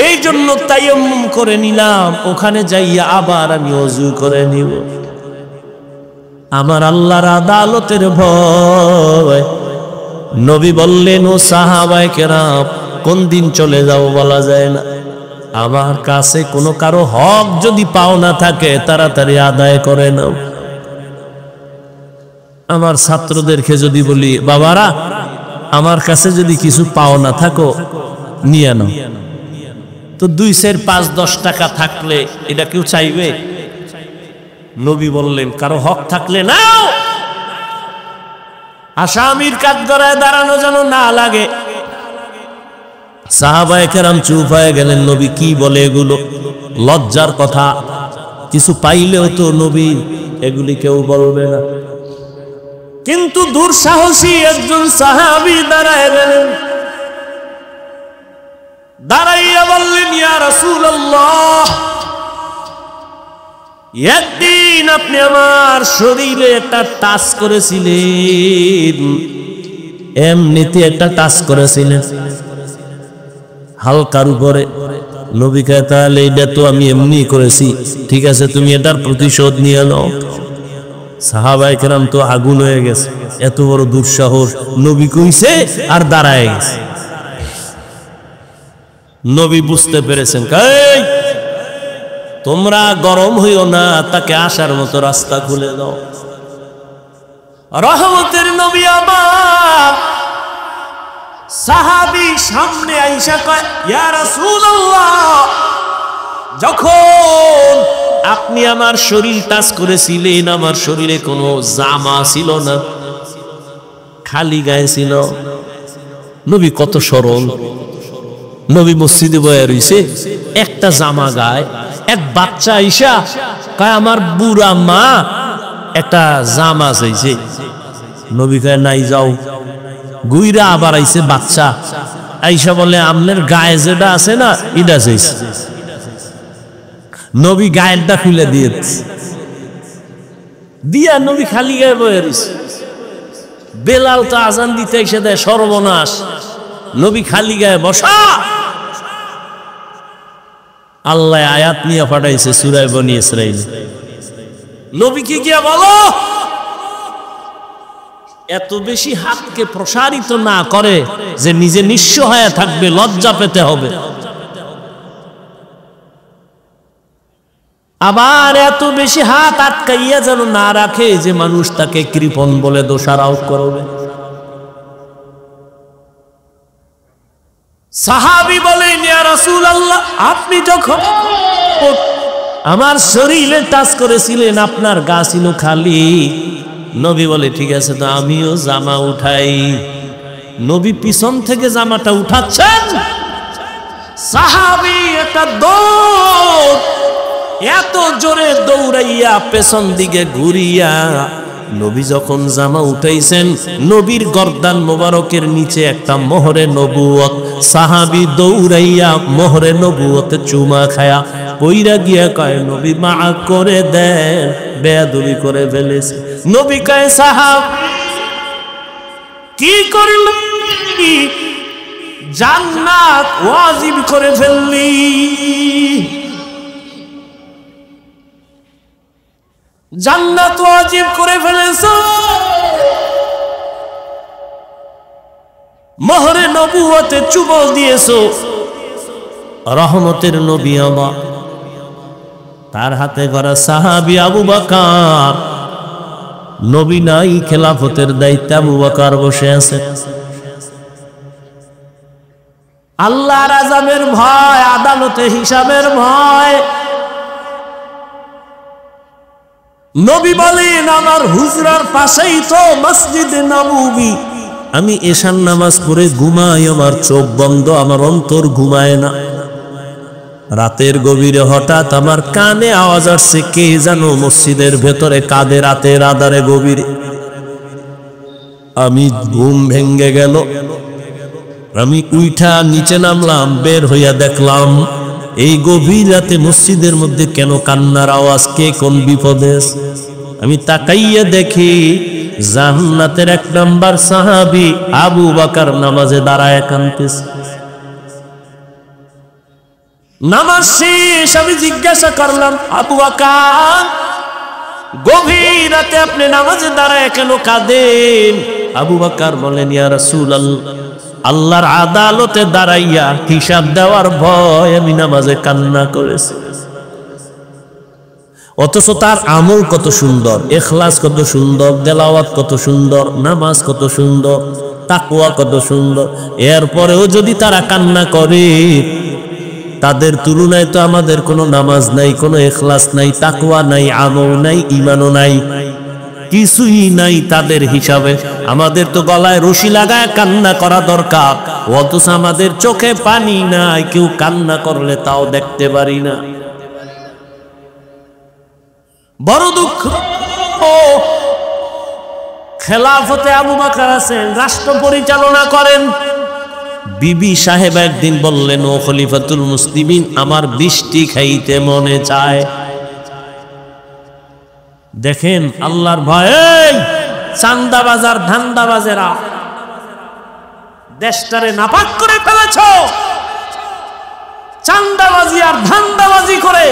এই জন্য তায়াম্মুম করে নিলাম, ওখানে যাইয়া আবার আমি ওযু করে নিব। আমার আল্লাহর আদালতের ভয়। নবী বললেন, ও সাহাবায়ে কেরাম, কোন দিন চলে যাও বলা যায় না। আমার কাছে কোনো কারো হক যদি পাওনা থাকে তাড়াতাড়ি আদায় করে নাও। আমার ছাত্রদেরকে যদি বলি, বাবারা, আমার কাছে যদি কিছু পাওনা থাকো নিয়ে নাও, তো 2 সের 5-10 টাকা থাকলে এটা কেউ চাইবে? নবী বললেন, কারো হক থাকলে নাও, আসামির কাঠগড়ায় দাঁড়ানো যেন না লাগে। সাহাবায়ে কেরাম চুপ হয়ে গেলেন। নবী কি বলে এগুলো? লজ্জার কথা। কিছু পাইলেও তো নবী এগুলি কেউ বলবে না। কিন্তু দুঃসাহসী একজন সাহাবী দাঁড়ায় গেলেন, দাঁড়াইয়া বললেন, ইয়া রাসূলুল্লাহ, একদিন আপনি আমার শরীরে একটা টাচ করেছিলেন, এমনিতে একটা টাচ করেছিলেন হালকার উপরে। নবী কয়, তাহলে এটা তো আমি এমনি করেছি, ঠিক আছে, তুমি এটার প্রতিশোধ নিয়ে নাও। সাহাবায়ে কেরাম তো আগুন হয়ে গেছে, এত বড় দুঃসাহস নবী কইছে আর দাঁড়ায় গেছে। নবী বুঝতে পেরেছেন, এই তোমরা গরম হইও না, তাকে আসার মতো রাস্তা খুলে দাও। রহমতের নবী আমার সাহাবী সামনে আইসা কয়, ইয়া রাসূলুল্লাহ, যখন আপনি আমার শরীর টাচ করেছিলেন, আমার শরীরে কোনো জামা ছিল না, খালি গায়ে ছিল। নবী কত সরল। নবী মসজিদে বয়ে রইছে, একটা জামা গায়ে। এক বাচ্চা আইসা কয়, আমার বুড়া মা একটা জামা চাইছে। নবী কয়, নাই, যাও। গুইরা আবার আইছে বাচ্চা, আইসা বলে, আপনার গায়ে যেটা আছে না, এটা চাইছে। নবী গায়েরটা খুলে দিয়েছে, দিয়া নবী খালি গায়ে বয়ে রইছে। বেলাল তো আজান দিতে এসে দেয়, সর্বনাশ, নবী খালি গায়ে বসা। আল্লাহ আয়াত নিয়ে পাঠাইছে সূরা বনী ইসরাঈল। নবীকে গিয়া বলো, এত বেশি হাতকে প্রসারিত না করে যে নিজে নিঃস্ব হয়ে থাকবে, লজ্জা পেতে হবে। আবার এত বেশি হাত আটকাইয়া যেন না রাখে যে মানুষ তাকে কৃপণ বলে দোষারোপ করবে। সাহাবী বলেন, ইয়া রাসূলুল্লাহ, আপনি যখন আমার শরীরে টাচ করেছিলেন আপনার গা ছিল খালি। নবী বলে, ঠিক আছে, তো আমিও জামা উঠাই। নবী পিছন থেকে জামাটা উঠাচ্ছেন, সাহাবী একটা দৌড়, এত জোরে দৌড়াইয়া পেছন দিকে ঘুরিয়া নবী যখন জামা উঠাইছেন, নবীর গর্দান মোবারকের নিচে একটা মোহরে নবুয়ত। সাহাবী দৌড়াইয়া মোহরে নবুয়তে চুমা খায়া পইরা গিয়া কয়, নবী মাফ করে দেন, বেয়াদবি করে ফেলেছে। নবী কয়, সাহাবী কি করলি? জান্নাত ওয়াজিব করে ফেললি। জান্নাত ওয়াজিব করে ফেলেছো, মোহরে নবুয়তে চুমো দিয়েছো। রহমতের নবী আমার, তার হাতে করা সাহাবী আবু বকর, নবী নাই, খেলাফতের দায়িত্বে আবু বকর বসে আছে। আল্লাহর আযাবের ভয়, আদালতে হিসাবের ভয়। নবী বলেন, আমার হুজরার পাশেই তো মসজিদে নববী, আমি এশার নামাজ পড়ে ঘুমাই, আমার চোখ বন্ধ, আমার অন্তর ঘুমায় না। রাতের গভীরে হঠাৎ আমার কানে আওয়াজ আসছে, কে জানো মসজিদের ভেতরে কাঁদে রাতের আধারে গভীরে। আমি ঘুম ভেঙ্গে গেল, আমি উঠা নিচে নামলাম, বের হইয়া দেখলাম এই গভীর রাতে মসজিদের মধ্যে কেন কান্নার আওয়াজ, কে কোন বিপদে। আমি তাকাইয়া দেখি জান্নাতের 1 নাম্বার সাহাবী আবু বকর নামাজে দাঁড়ায় কাঁদতেছে। নামাজ শেষ, আমি জিজ্ঞাসা করলাম, আবু বকর, গভীর রাতে আপনি নামাজে দাঁড়ায় কেন কাঁদেন? আবু বকর বলেন, ইয়া রাসূলুল্লাহ, আল্লাহর আদালতে দাঁড়াইয়া হিসাব দেওয়ার ভয় আমি নামাজে কান্না করেছি। অথচ তার আমল কত সুন্দর, ইখলাস কত সুন্দর, তেলাওয়াত কত সুন্দর, নামাজ কত সুন্দর, তাকওয়া কত সুন্দর। এরপরেও যদি তারা কান্না করে, তাদের তুলনায় তো আমাদের কোনো নামাজ নাই, কোনো ইখলাস নাই, তাকওয়া নাই, আমল নাই, ঈমানও নাই, কিছুই নাই তাদের হিসাবে। আমাদের তো গলায় রশি লাগায় কান্না করা দরকার, অথচ আমাদের চোখে পানি নাই, কেউ কান্না করলে তাও দেখতে পারি না। বড় দুঃখ। খেলাফতে আবু বকর আছেন, রাষ্ট্র পরিচালনা করেন। বিবি সাহেব একদিন বললেন, ও খলিফাতুল মুসলিমিন, আমার বৃষ্টি খাইতে মনে চায়। দেখেন আল্লাহর ভয়ে চান্দাবাজার ধান্দাবাজেরা দেশটারে নাপাক করে ফেলেছ। চান্দাবাজি আর ধান্দাবাজি করে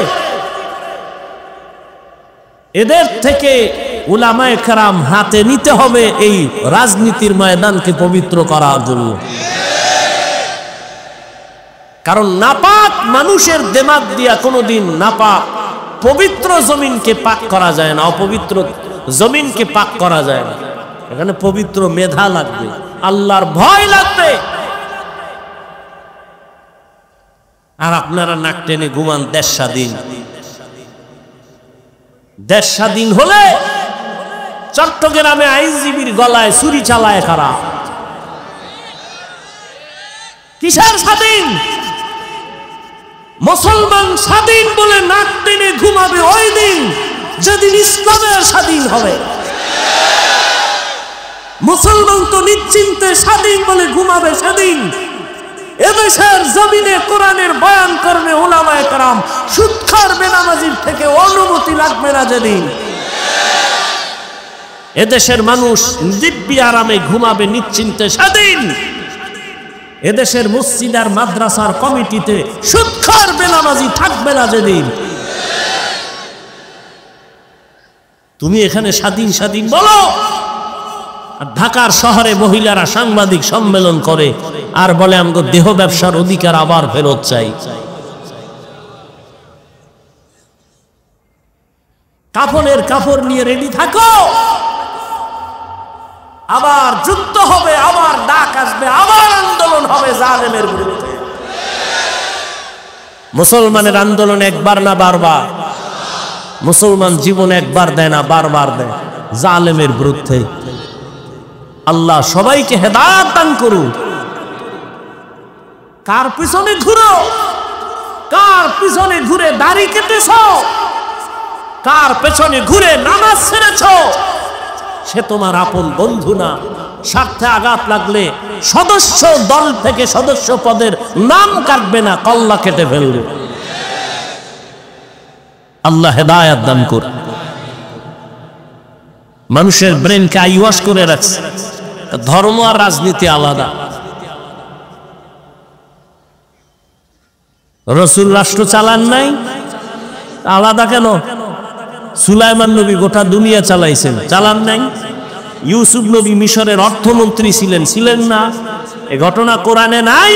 এদের থেকে উলামায়ে কেরাম হাতে নিতে হবে এই রাজনীতির ময়দানকে পবিত্র করার জন্য। কারণ নাপাক মানুষের দিমাগ দিয়া কোনোদিন নাপাক পবিত্র জমিনকে পাক করা যায় না, অপবিত্র জমিনকে পাক করা যায় না। এখানে পবিত্র মেধা লাগবে, আল্লাহর ভয় লাগবে। আর আপনারা নাক টেনে ঘুমান দেশ স্বাধীন। দেশ স্বাধীন হলে চট্টগ্রামে আইনজীবীর গলায় ছুরি চালায় কারা? কিসের স্বাধীন? মুসলমান স্বাধীন বলে নাক টেনে ঘুমাবে ওই দিন যেদিন ইসলামের স্বাধীন হবে। মুসলমান তো নিশ্চিন্তে স্বাধীন বলে ঘুমাবে সেদিন এদেশের জমিনে কোরআনের বয়ান করবে উলামায়ে কেরাম, সুদখোর বেনামাজির থেকে অনুমতি লাগবে না যেদিন। এদেশের মানুষ দিব্যি আরামে ঘুমাবে নিশ্চিন্তে স্বাধীন। এদেশের মসজিদ আর মাদ্রাসার কমিটিতে সুদখোর বেনামাজি থাকবে না যেদিন। তুমি এখানে স্বাধীন স্বাধীন বলো, আর ঢাকার শহরে মহিলারা সাংবাদিক সম্মেলন করে আর বলে আমগো দেহ ব্যবসার অধিকার আবার ফেরত চাই। কাফনের কাপড় নিয়ে রেডি থাকো, আবার যুদ্ধ হবে, আবার ডাক আসবে, আবার আন্দোলন হবে জালেমের বিরুদ্ধে। মুসলমানের আন্দোলন একবার না বারবার, মুসলমান জীবন একবার দেয় না বারবার দেয় জালেমের বিরুদ্ধে। আল্লাহ সবাইকে হেদায়েত দান করুন। কার পিছনে ঘুরো, কার পিছনে ঘুরে দাড়ি কেটেছ, কার পেছনে ঘুরে নামাজ ছেড়েছ, সে তোমার আপন বন্ধু না। স্বার্থে আঘাত লাগলে সদস্য দল থেকে সদস্য পদের নাম কাটবে না, কল্লা কেটে ফেলবে। আল্লাহ হেদায়েত দান করুন। মানুষের ব্রেনকে আইওয়াশ করে রাখছে। ধর্ম আর রাজনীতি আলাদা। রাসূল রাষ্ট্র চালান নাই, আলাদা কেন? সুলাইমান নবী গোটা দুনিয়া চালাইছেন, চালান নাই? ইউসুফ নবী মিশরের অর্থমন্ত্রী ছিলেন, ছিলেন না? এ ঘটনা কোরআনে নাই?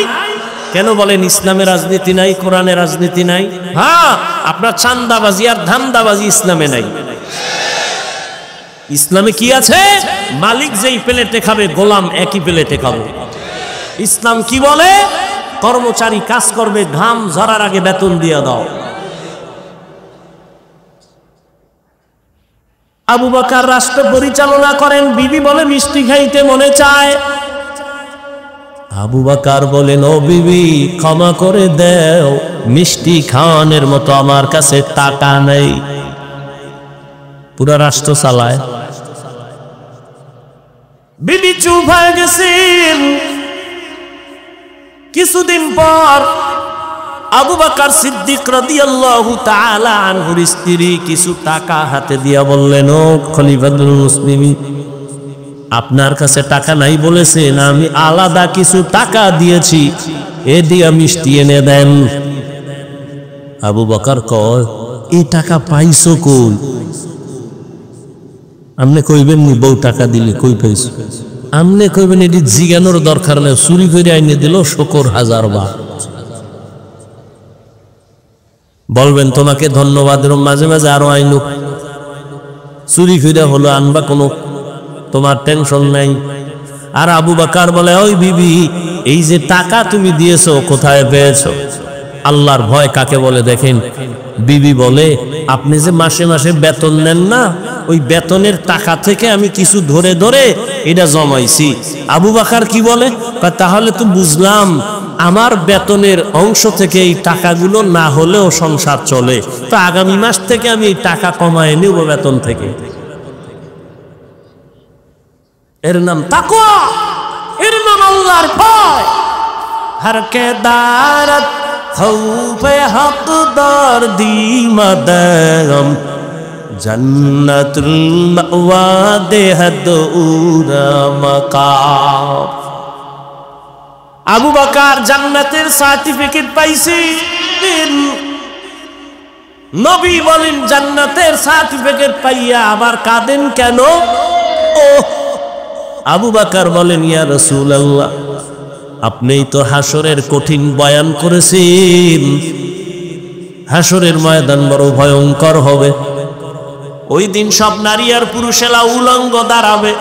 কেন বলেন ইসলামে রাজনীতি নাই, কোরআনে রাজনীতি নাই? হ্যাঁ, আপনার চান্দাবাজি আর ধান্দাবাজি ইসলামে নাই। ইসলামে কি আছে? মালিক যেই প্লেটে খাবে গোলাম একই প্লেটে খাবে। ইসলাম কি বলে? কর্মচারী কাজ করবে, ঘাম ঝরার আগে বেতন দিয়ে দাও। আবু বকর রাষ্ট্র পরিচালনা করেন, বিবি বলে মিষ্টি খাইতে মনে চায়। আবু বকর বলেন, ও বিবি ক্ষমা করে দাও, মিষ্টি খাওয়ানোর মতো আমার কাছে টাকা নেই। পুরা রাষ্ট্র চালায়। বিবি চুপ হয়ে গেছেন। কিছুদিন পর আবু বকর সিদ্দিক রাদিয়াল্লাহু তাআলা আনহুর স্ত্রী কিছু টাকা হাতে দিয়া বললেন, ও খলিফাতুল মুসলিমিন, আপনার কাছে টাকা নাই বলেছেন, আমি আলাদা কিছু টাকা দিয়েছি, এ দিয়া মিষ্টি এনে দেন। আবু বকর কয়, এই টাকা পাইছো কই? আমনে কইবেন নি বউ টাকা দিলে কই পাইছো? আমনে কইবেন এটি জিজ্ঞানোর দরকার নেই, চুরি করে আইনে দিল শকর হাজার বার। বলবেন তোমাকে ধন্যবাদ, মাঝে মাঝে আরো আইনো, চুরি ফিরে হলো আনবা, কোনো তোমার টেনশন নাই। আর আবু বকর বলে, ওই বিবি, এই যে টাকা তুমি দিয়েছো কোথায় পেয়েছো? আল্লাহর ভয় কাকে বলে দেখেন। বিবি বলে, আপনি যে মাসে মাসে বেতন নেন না, ওই বেতনের টাকা থেকে আমি কিছু ধরে ধরে এটা জমাইছি। আবু বকর কি বলে, তাহলে তো বুঝলাম আমার বেতনের অংশ থেকে এই টাকাগুলো না হলেও সংসার চলে, তো আগামী মাস থেকে আমি এই টাকা কমায় নেব বেতন থেকে। এর নাম তাকওয়া, এর নাম আল্লাহর ভয়। হর কে দারত খৌফে হকদার দি মদগম, জন্নতুল মাওয়া দেহদ উরা মাকাম। আবু বকর জান্নাতের সার্টিফিকেট পাইছেন। নবী বলেন, জান্নাতের সার্টিফিকেট পাইয়া আবার কাঁদেন কেন? ও আবু বকর বলেন, ইয়া রাসূলুল্লাহ, আপনিই তো হাসরের কঠিন বয়ান করেছেন। হাসরের ময়দান বড় ভয়ঙ্কর হবে। ওই দিন সব নারী আর পুরুষেরা উলঙ্গ দাঁড়াবে,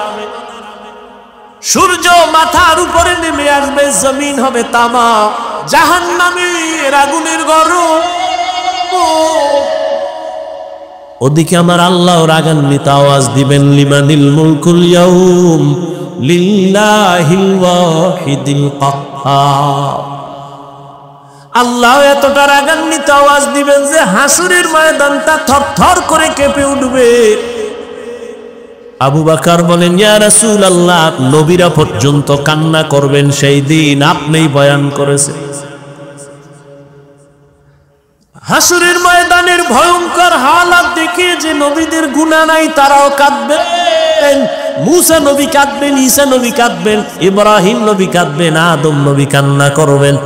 সূর্য মাথার উপরে নেমে আসবে, জমিন হবে তামা, জাহান্নামের আগুনের গরম। ওদিকে আমার আল্লাহ রাগান্বিত আওয়াজ দিবেন, লিমানিল মুলকুল ইয়াউম লিল্লাহিল ওয়াহিদিল কাহ্হার। আল্লাহ এতটা রাগান্বিত আওয়াজ দিবেন যে হাসরের ময়দানটা থরথর করে কেঁপে উঠবে। আবু বকর বলেন, ইয়া রাসূলুল্লাহ, নবীরা পর্যন্ত কান্না করবেন সেই দিন, আপনিই বয়ান করেছেন। হাসরের ময়দানের ভয়ঙ্কর হালাত দেখে যে নবীদের গুনাহ নাই তারাও কাঁদবেন। মুসা নবী কাঁদবেন, ঈসা নবী কাঁদবেন, ইব্রাহিম নবী কাঁদবেন, আদম নবী কান্না করবেন।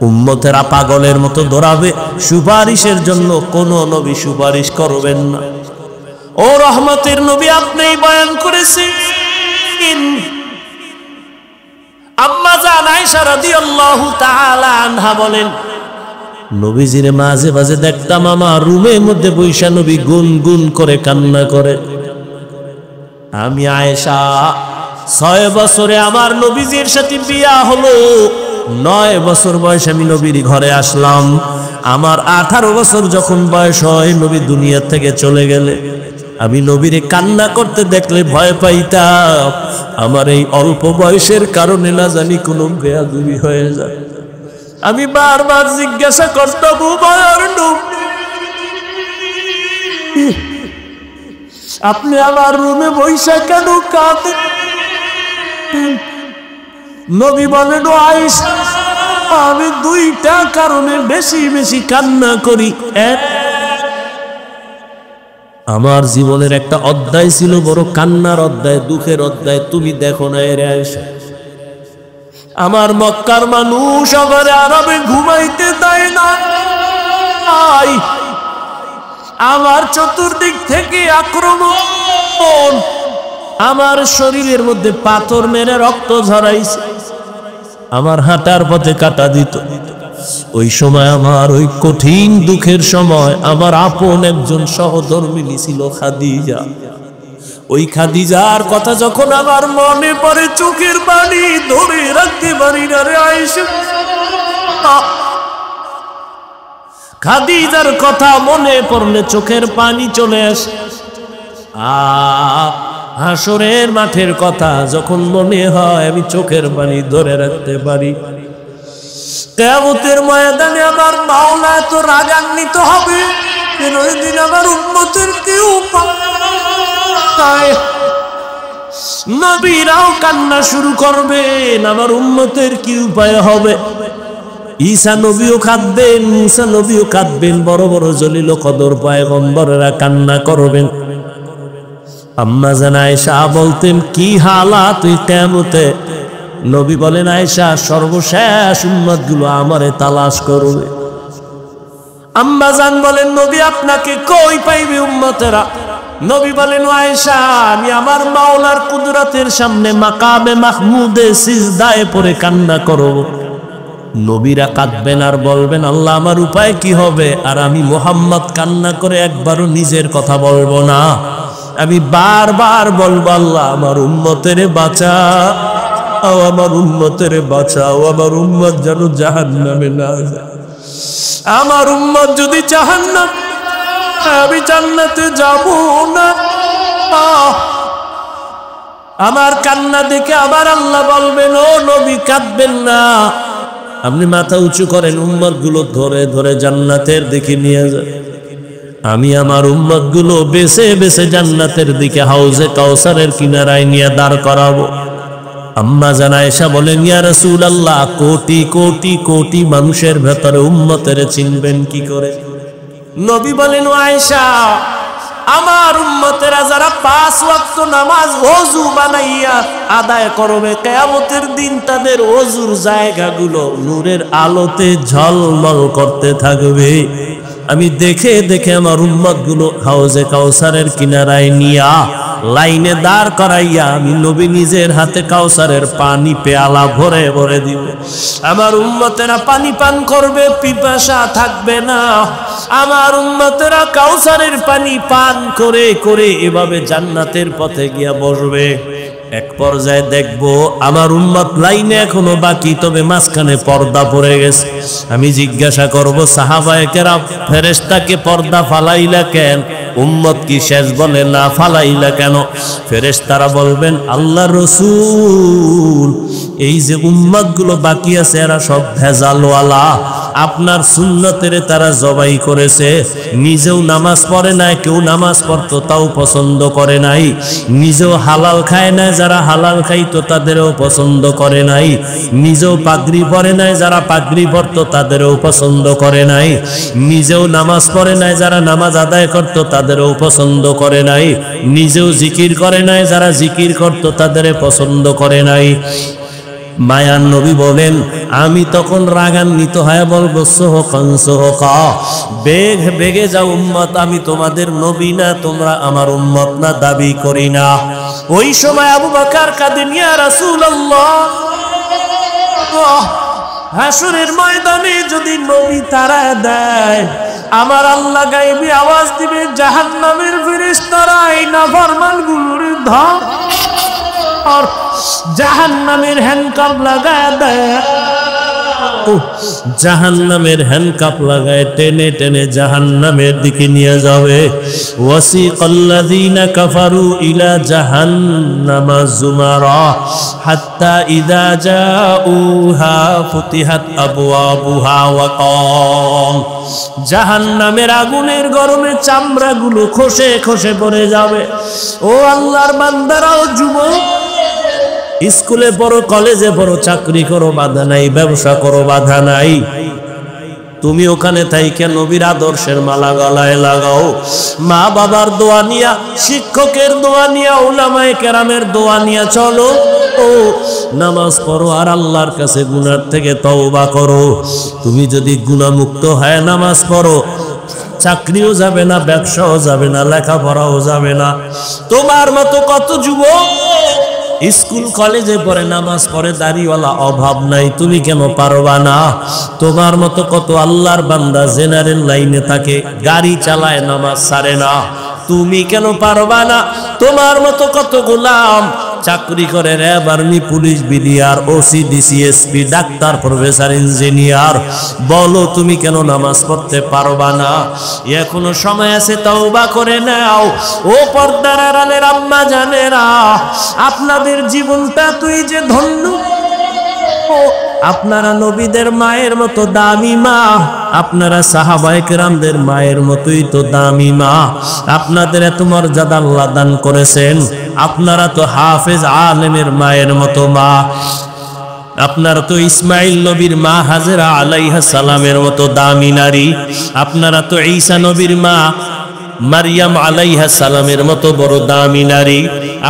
উম্মতেরা পাগলের মতো দৌড়াবে, সুপারিশের জন্য কোন নবী সুপারিশ করবেন না। ও রহমতের নবী, আপনিই বয়ান করেছেন। আম্মা জান আয়েশা রাদিয়াল্লাহু তাআলা আনহা বলেন, নবীজিরে মাঝে মাঝে দেখতাম আমার রুমের মধ্যে বৈশা নবী গুনগুন করে কান্না করে। আমি আয়েশা 6 বছরে আমার নবীজির সাথে বিয়া হলো। 9 বছর বয়সে আমি নবীর ঘরে আসলাম। আমার 18 বছর যখন বয়স হয় নবী দুনিয়া থেকে চলে গেলে আমি নবীরে কান্না করতে দেখলে ভয় পাইতাম। আমার এই অল্প বয়সের কারণে না জানি কোনো বেয়াদবি হয়ে যায়। আমি বারবার জিজ্ঞাসা করতাম, আপনি আমার রুমে বৈশা কেন কাঁদেন? নবী বলেন, আয়েশা আমি 2টা কারণে বেশি বেশি কান্না করি। আমার জীবনের একটা অধ্যায় ছিল বড় কান্নার অধ্যায়, দুঃখের অধ্যায়, তুমি দেখো না এর আয়েশা। আমার মক্কার মানুষ আবার আরবে ঘুমাইতে দেয় না। আমার চতুর্দিক থেকে আক্রমণ, আমার শরীরের মধ্যে পাথর মেরে রক্ত ঝরাইছে, আমার হাঁটার পথে কাটা দিত। ওই সময় আমার ওই কঠিন দুঃখের সময় আমার আপন একজন সহধর্মিণী ছিল খাদিজা। ওই খাদিজার কথা যখন আমার মনে পড়ে চোখের পানি ধরে রাখতে পারি না রে আয়েশা। খাদিজার কথা মনে পড়লে চোখের পানি চলে আসে। হাসরের মাঠের কথা যখন মনে হয় আমি চোখের পানি ধরে রাখতে পারি। কিয়ামতের ময়দানে আমার মাওলা এত রাগান্বিত হবে, ওই দিন আমার উম্মতের কেউ পায়, নবীরাও কান্না শুরু করবেন, আমার উম্মতের কি উপায় হবে? ঈসা নবীও কাঁদবেন, মুসা নবীও কাঁদবেন, বড় বড় জলিল কদর পয়গম্বরেরা কান্না করবেন। আম্মা জান আয়েশা বলতেন, কি হালাত তুই কিয়ামতে? নবী বলেন, আয়েশা সর্বশেষ উম্মতগুলো আমারে তালাশ করবে। আম্মা জান বলেন, নবী আপনাকে কই পাইবে উম্মতেরা? নবী বলেন, আয়েশা আমি আমার মাওলার কুদরতের সামনে মাকামে মাহমুদে সিজদায় পড়ে কান্না করব। নবীরা কাঁদবেন আর বলবেন, আল্লাহ আমার উপায় কি হবে? আর আমি মুহাম্মদ কান্না করে একবারও নিজের কথা বলবো না, আমি বারবার বলবো, আল্লাহ আমার উম্মতেরে বাঁচাও, আমার উম্মতেরে বাঁচাও, আমার উম্মত যেন জাহান্নামে না যায়। আমার উম্মত যদি জাহান্নাম, আমি জান্নাতে যাব না। আমার কান্না দেখে আবার আল্লাহ বলবেন, ও নবী কাঁদবেন না, আপনি মাথা উঁচু করেন, উম্মত গুলো ধরে ধরে জান্নাতের দিকে নিয়ে যান। আমি আমার উম্মত গুলো বেছে বেছে জান্নাতের দিকে হাউজে কাউসারের কিনারায় নিয়ে দাঁড় করাবো। আম্মা জান আয়েশা বলেন, ইয়া রাসূলুল্লাহ, কোটি কোটি কোটি মানুষের ভেতরে উম্মতের চিনবেন কি করে? নবী বলেন, আয়েশা আমার উম্মতেরা যারা 5 ওয়াক্ত নামাজ ওযু বানাইয়া আদায় করবে, কিয়ামতের দিন তাদের ওযুর জায়গাগুলো নূরের আলোতে ঝলমল করতে থাকবে। আমি দেখে দেখে আমার উম্মতগুলো হাউজে কাউসারের কিনারায় নিয়া লাইনে দাঁড় করাইয়া আমি নবী নিজের হাতে কাউসারের পানি পেয়ালা ভরে ভরে দিব। আমার উম্মতেরা পানি পান করবে, পিপাসা থাকবে না। আমার উম্মতেরা কাউসারের পানি পান করে করে এভাবে জান্নাতের পথে গিয়া বসবে। এক পর্যায়ে দেখবো আমার উম্মত লাইনে এখনো বাকি, তবে মাঝখানে পর্দা পড়ে গেছে। আমি জিজ্ঞাসা করব, সাহাবায়ে কেরাম ফেরেশতাকে পর্দা ফালাইলা কেন? উম্মত কি শেষ বলে না, ফালাইলা কেন? ফেরেশতারা বলবেন, আল্লাহর রাসূল এই যে উম্মত গুলো বাকি আছে এরা সব ভেজালওয়ালা, আপনার সুন্নতের তারা জবাই করেছে, নিজেও নামাজ পড়ে নাই, কেউ নামাজ পড়তো তাও পছন্দ করে নাই, নিজেও হালাল খায় না, যারা হালাল খাইতো তাদেরও পছন্দ করে নাই, নিজেও পাগড়ি পরে নাই, যারা পাগড়ি পরতো তাদেরও পছন্দ করে নাই, নিজেও নামাজ পড়ে নাই, যারা নামাজ আদায় করতো তাদেরও পছন্দ করে নাই, নিজেও জিকির করে নাই, যারা জিকির করতো তাদের পছন্দ করে নাই। মায়ার নবী বলেন, আমি তখন রাগান্বিত হয়ে বলবো, সোহকান সোহকা, বেগ বেগে যাও উম্মত, আমি তোমাদের নবী না, তোমরা আমার উম্মত না, দাবি করি না। ওই সময় আবু বকর কাঁদেন, ইয়া রাসূলুল্লাহ, হাসরের ময়দানে যদি নবী তারা দেয়, আমার আল্লাহ গায়েবী আওয়াজ দিবে, জাহান্নামের ফেরেশতারা এই নাফরমানগুলোর ধর জাহান্নামের হ্যান্ডকাপ লাগায় দেয়, জাহান্নামের হ্যান্ডকাপ লাগায় টেনে টেনে জাহান্নামের দিকে নিয়ে যাবে। ওয়াসিকাল্লাযীনা কাফারু ইলা জাহান্নামা যুমারা হাত্তা ইযা জাউহা ফুতিহাত আবওয়াবুহা ওয়া ক্বাল, জাহান্নামের আগুনের গরমে চামড়াগুলো খসে খসে পড়ে যাবে। ও আল্লাহর বান্দারাও, যুবক, স্কুলে পড়ো, কলেজে পড়ো, চাকরি করো, বাধা নাই, ব্যবসা করো, বাধা নাই, তুমি ওখানে থাইকে নবীর আদর্শের মালা গলায় লাগাও। মা বাবার দোয়া নিয়া, শিক্ষকের দোয়া নিয়া, উলামায়ে কেরামের দোয়া নিয়া চলো। ও নামাজ পড়ো আর আল্লাহর কাছে গুনাহ থেকে তওবা করো। তুমি যদি গুনাহমুক্ত হয় নামাজ পড়ো, চাকরিও যাবে না, ব্যবসাও যাবে না, লেখাপড়াও যাবে না। তোমার মতো কত যুবক স্কুল কলেজে পড়ে, নামাজ পড়ে, দাড়িওয়ালা, অভাব নাই, তুমি কেন পারবা না? তোমার মতো কত আল্লাহর বান্দা জেনারেল লাইনে থাকে, গাড়ি চালায়, নামাজ ছাড়ে না, তুমি কেন পারবা না? তোমার মতো কত গোলাম চাকরি করে, RAB, army, police, BDR, OC, DC, SP, doctor, professor, engineer, বলো তুমি কেন নামাজ পড়তে পারবা না? এখনো সময় আছে, তওবা করে নাও। ও পর্দার আড়ালের আম্মা জানেরা, আপনাদের জীবনটা তুই যে ধন্য। আপনারা নবীদের মায়ের মতো দামি মা, আপনারা সাহাবায়ে কেরামদের মায়ের মতোই তো দামি মা। আপনাদের এত মর্যাদা আল্লাহ দান করেছেন। আপনারা তো হাফেজ আলেমের মায়ের মতো মা। আপনারা তো ইসমাইল নবীর মা হাজেরা আলাইহা সালামের মতো দামি নারী। আপনারা তো ঈসা নবীর মা মারিয়াম আলাইহা সালামের মতো বড় দামি নারী।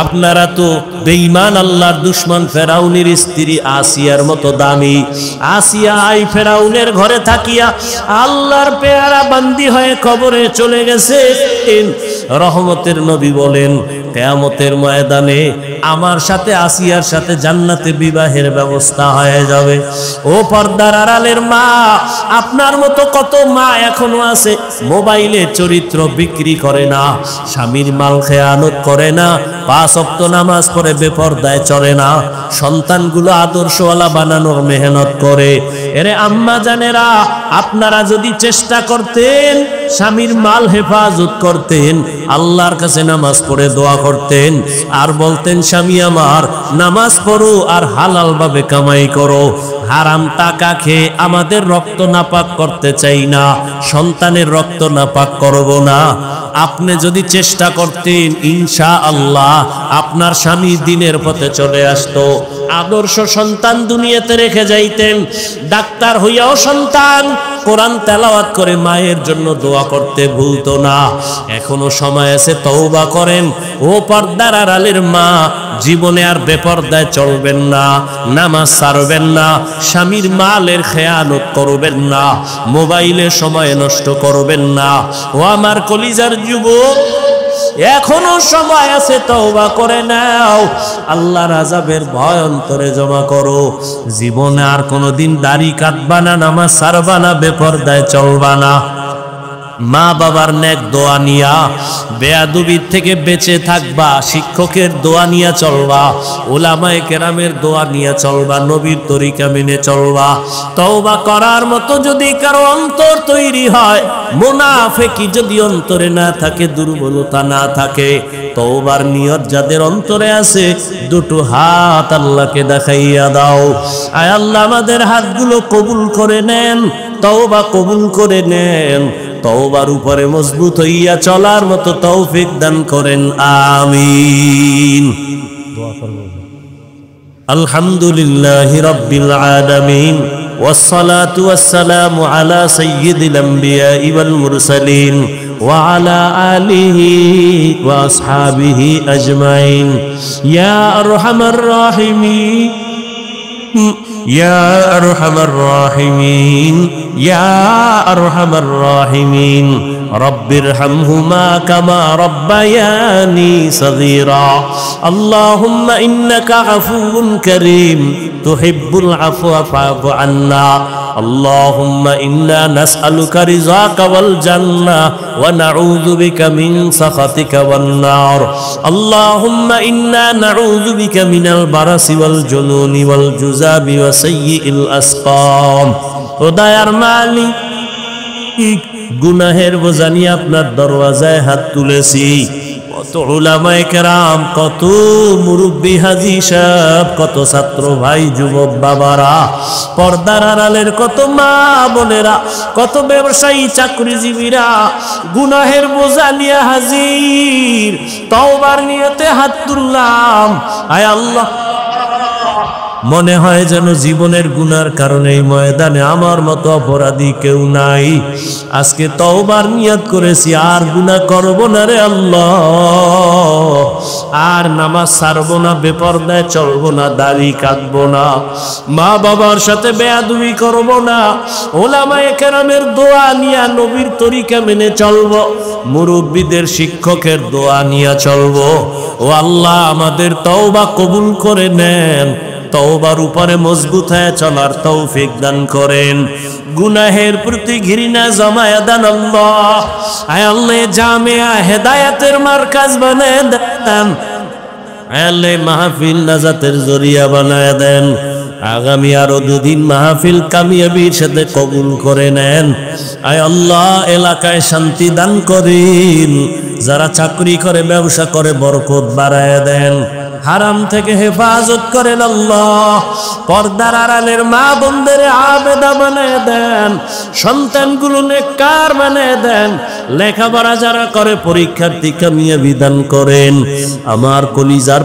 আপনারা তো বেঈমান আল্লাহর দুশমন ফেরাউনের স্ত্রী আসিয়ার মতো দামি। আসিয়া আই ফেরাউনের ঘরে থাকিয়া আল্লাহর পেয়ারা বান্দি হয়ে কবরে চলে গেছে। রহমতের নবী বলেন, কিয়ামতের ময়দানে আমার সাথে আসিয়ার সাথে জান্নাতে বিবাহের ব্যবস্থা হয়ে যাবে। ও পর্দার আড়ালের মা, আপনার মতো কত মা এখনো আছে, মোবাইলে চরিত্র বিক্রি করে না, স্বামীর মাল খেয়ানত করে না, 5 ওয়াক্ত নামাজ পড়ে বেপরদায় চলে না, সন্তানগুলো আদর্শওয়ালা বানানোর মেহনত করে। এরে আম্মা জানেরা, আপনারা যদি চেষ্টা করতেন, স্বামীর মাল হেফাজত করতেন, আল্লাহর কাছে নামাজ পড়ে দোয়া করতেন, আর বলতেন স্বামী আমার নামাজ পড়ো আর হালাল ভাবে কামাই করো, হারাম টাকা খেয়ে আমাদের রক্ত নাপাক করতে চাই না, সন্তানের রক্ত নাপাক করব না। আপনি যদি চেষ্টা করতেন, ইনশাআল্লাহ আপনার স্বামী দিনের পথে চলে আসতো, আদর্শ সন্তান দুনিয়াতে রেখে যাইতেন। ডাক্তার হইয়াও সন্তান কোরআন তেলাওয়াত করে মায়ের জন্য দোয়া করতে ভুলতো না। এখনো সময় আছে, তওবা করেন। ও পর্দার আড়ালের মা, জীবনে আর বেপরদায় চলবেন না, নামাজ ছাড়বেন না, স্বামীর মালের খেয়ানত করবেন না, মোবাইলে সময় নষ্ট করবেন না। ও আমার কলিজার যুবক, এখনো সময় আছে, তওবা করে নাও। আল্লাহর আযাবের ভয় অন্তরে জমা করো। জীবনে আর কোনোদিন দাড়ি কাটবা না, নামাজ ছাড়বা না, বেপরদায় চলবা না। মা বাবার নেক দোয়া নিয়া বেয়াদবির থেকে বেঁচে থাকবা, শিক্ষকের দোয়া নিয়া চলবা, উলামায়ে কেরামের দোয়া নিয়া চলবা, নবীর তরিকা মেনে চলবা। তওবা করার মতো যদি কারো অন্তর তৈরি হয়, মুনাফিকি যদি অন্তরে না থাকে, দুর্বলতা না থাকে, তওবার নিয়ত যাদের অন্তরে আছে, দুটো হাত আল্লাহকে দেখাইয়া দাও। আয় আল্লাহ, আমাদের হাতগুলো কবুল করে নেন, তওবা কবুল করে নেন, তওবার উপরে মজবুত হইয়া চলার মতো তৌফিক দান করেন, আমিন। দোয়া করব। আলহামদুলিল্লাহি রাব্বিল আলামিন, ওয়াসসালাতু ওয়াসসালামু আলা সাইয়্যিদিল আমবিয়াই ওয়াল মুরসালিন ওয়া আলা আলিহি ওয়া আসহাবিহি আজমাইন। ইয়া আরহামার রাহিমিন, ইয়া আরহামার রাহিমিন, ইয়া আরহামার রাহিমিন। রব্বিরহামহুমা কামা রব্বায়ানি সগীরা। আল্লাহুম্মা ইন্নাকা আফুউন কারীম তুহিব্বুল আফওয়া ফা'ফু আন্না। আল্লাহুম্মা ইন্না নাসআলুকা রিযাকা ওয়াল জান্নাহ ওয়া নাউযু বিকা মিন সাখাতিকা ওয়ান নার। আল্লাহুম্মা ইন্না নাউযু বিকা মিনাল বারাসি ওয়াল জুনুনি ওয়াল জুযাবি ওয়া সাইয়্যিল আসকাম। ও দয়ার মালিক, গুনাহের বোঝা নিয়ে আপনার দরওয়াজায় হাত তুলেছি। কত উলামায়ে কেরাম, কত মুরব্বী হাজী সাহেব, কত ছাত্র ভাই, যুবক বাবারা, পর্দার আড়ালের কত মা বোনেরা, কত ব্যবসায়ী চাকরিজীবীরা গুনাহের বোঝা নিয়ে হাজির। তওবার নিয়তে হাত তুললাম। আয় আল্লাহ, মনে হয় যেন জীবনের গুনার কারণে এই ময়দানে আমার মতো অপরাধী কেউ নাই। আজকে তওবার নিয়ত করেছি, আর গুনাহ করব না রে আল্লাহ, আর নামাজ ছাড়বো না, বেপরদায় চলবো না, দাড়ি কাটবো না, মা বাবার সাথে বেয়াদবি করব না, ওলামায়ে কেরামের দোয়া নিয়া নবীর তরিকা মেনে চলবো, মুরব্বীদের শিক্ষকের দোয়া নিয়া চলবো। ও আল্লাহ, আমাদের তওবা কবুল করে নেন, তওবার উপরে মজবুত হয়ে চলার তৌফিক দান করেন, গুনাহের প্রতি ঘৃণা জমায়া দেন আল্লাহ। আয় আল্লাহ, জামিয়া হেদায়েতের মার্কাজ বানায় দেন, আল্লাহ মাহফিল নাজাতের জরিয়া বানায় দেন। আগামী আরো দুদিন মাহফিল কামিয়াবির সাথে কবুল করে নেন। আয় আল্লাহ, এলাকায় শান্তি দান করেন, যারা চাকরি করে, ব্যবসা করে, বরকত বাড়ায় দেন, হারাম থেকে হেফাজত করেন আল্লাহ। পর্দার আড়ালের মা বোনদের আবেদা বানায় দেন, সন্তানগুলো নেককার বানায় দেন, লেখাপড়া যারা করে পরীক্ষার্থী কামিয়াবি দান করেন। আমার কলিজার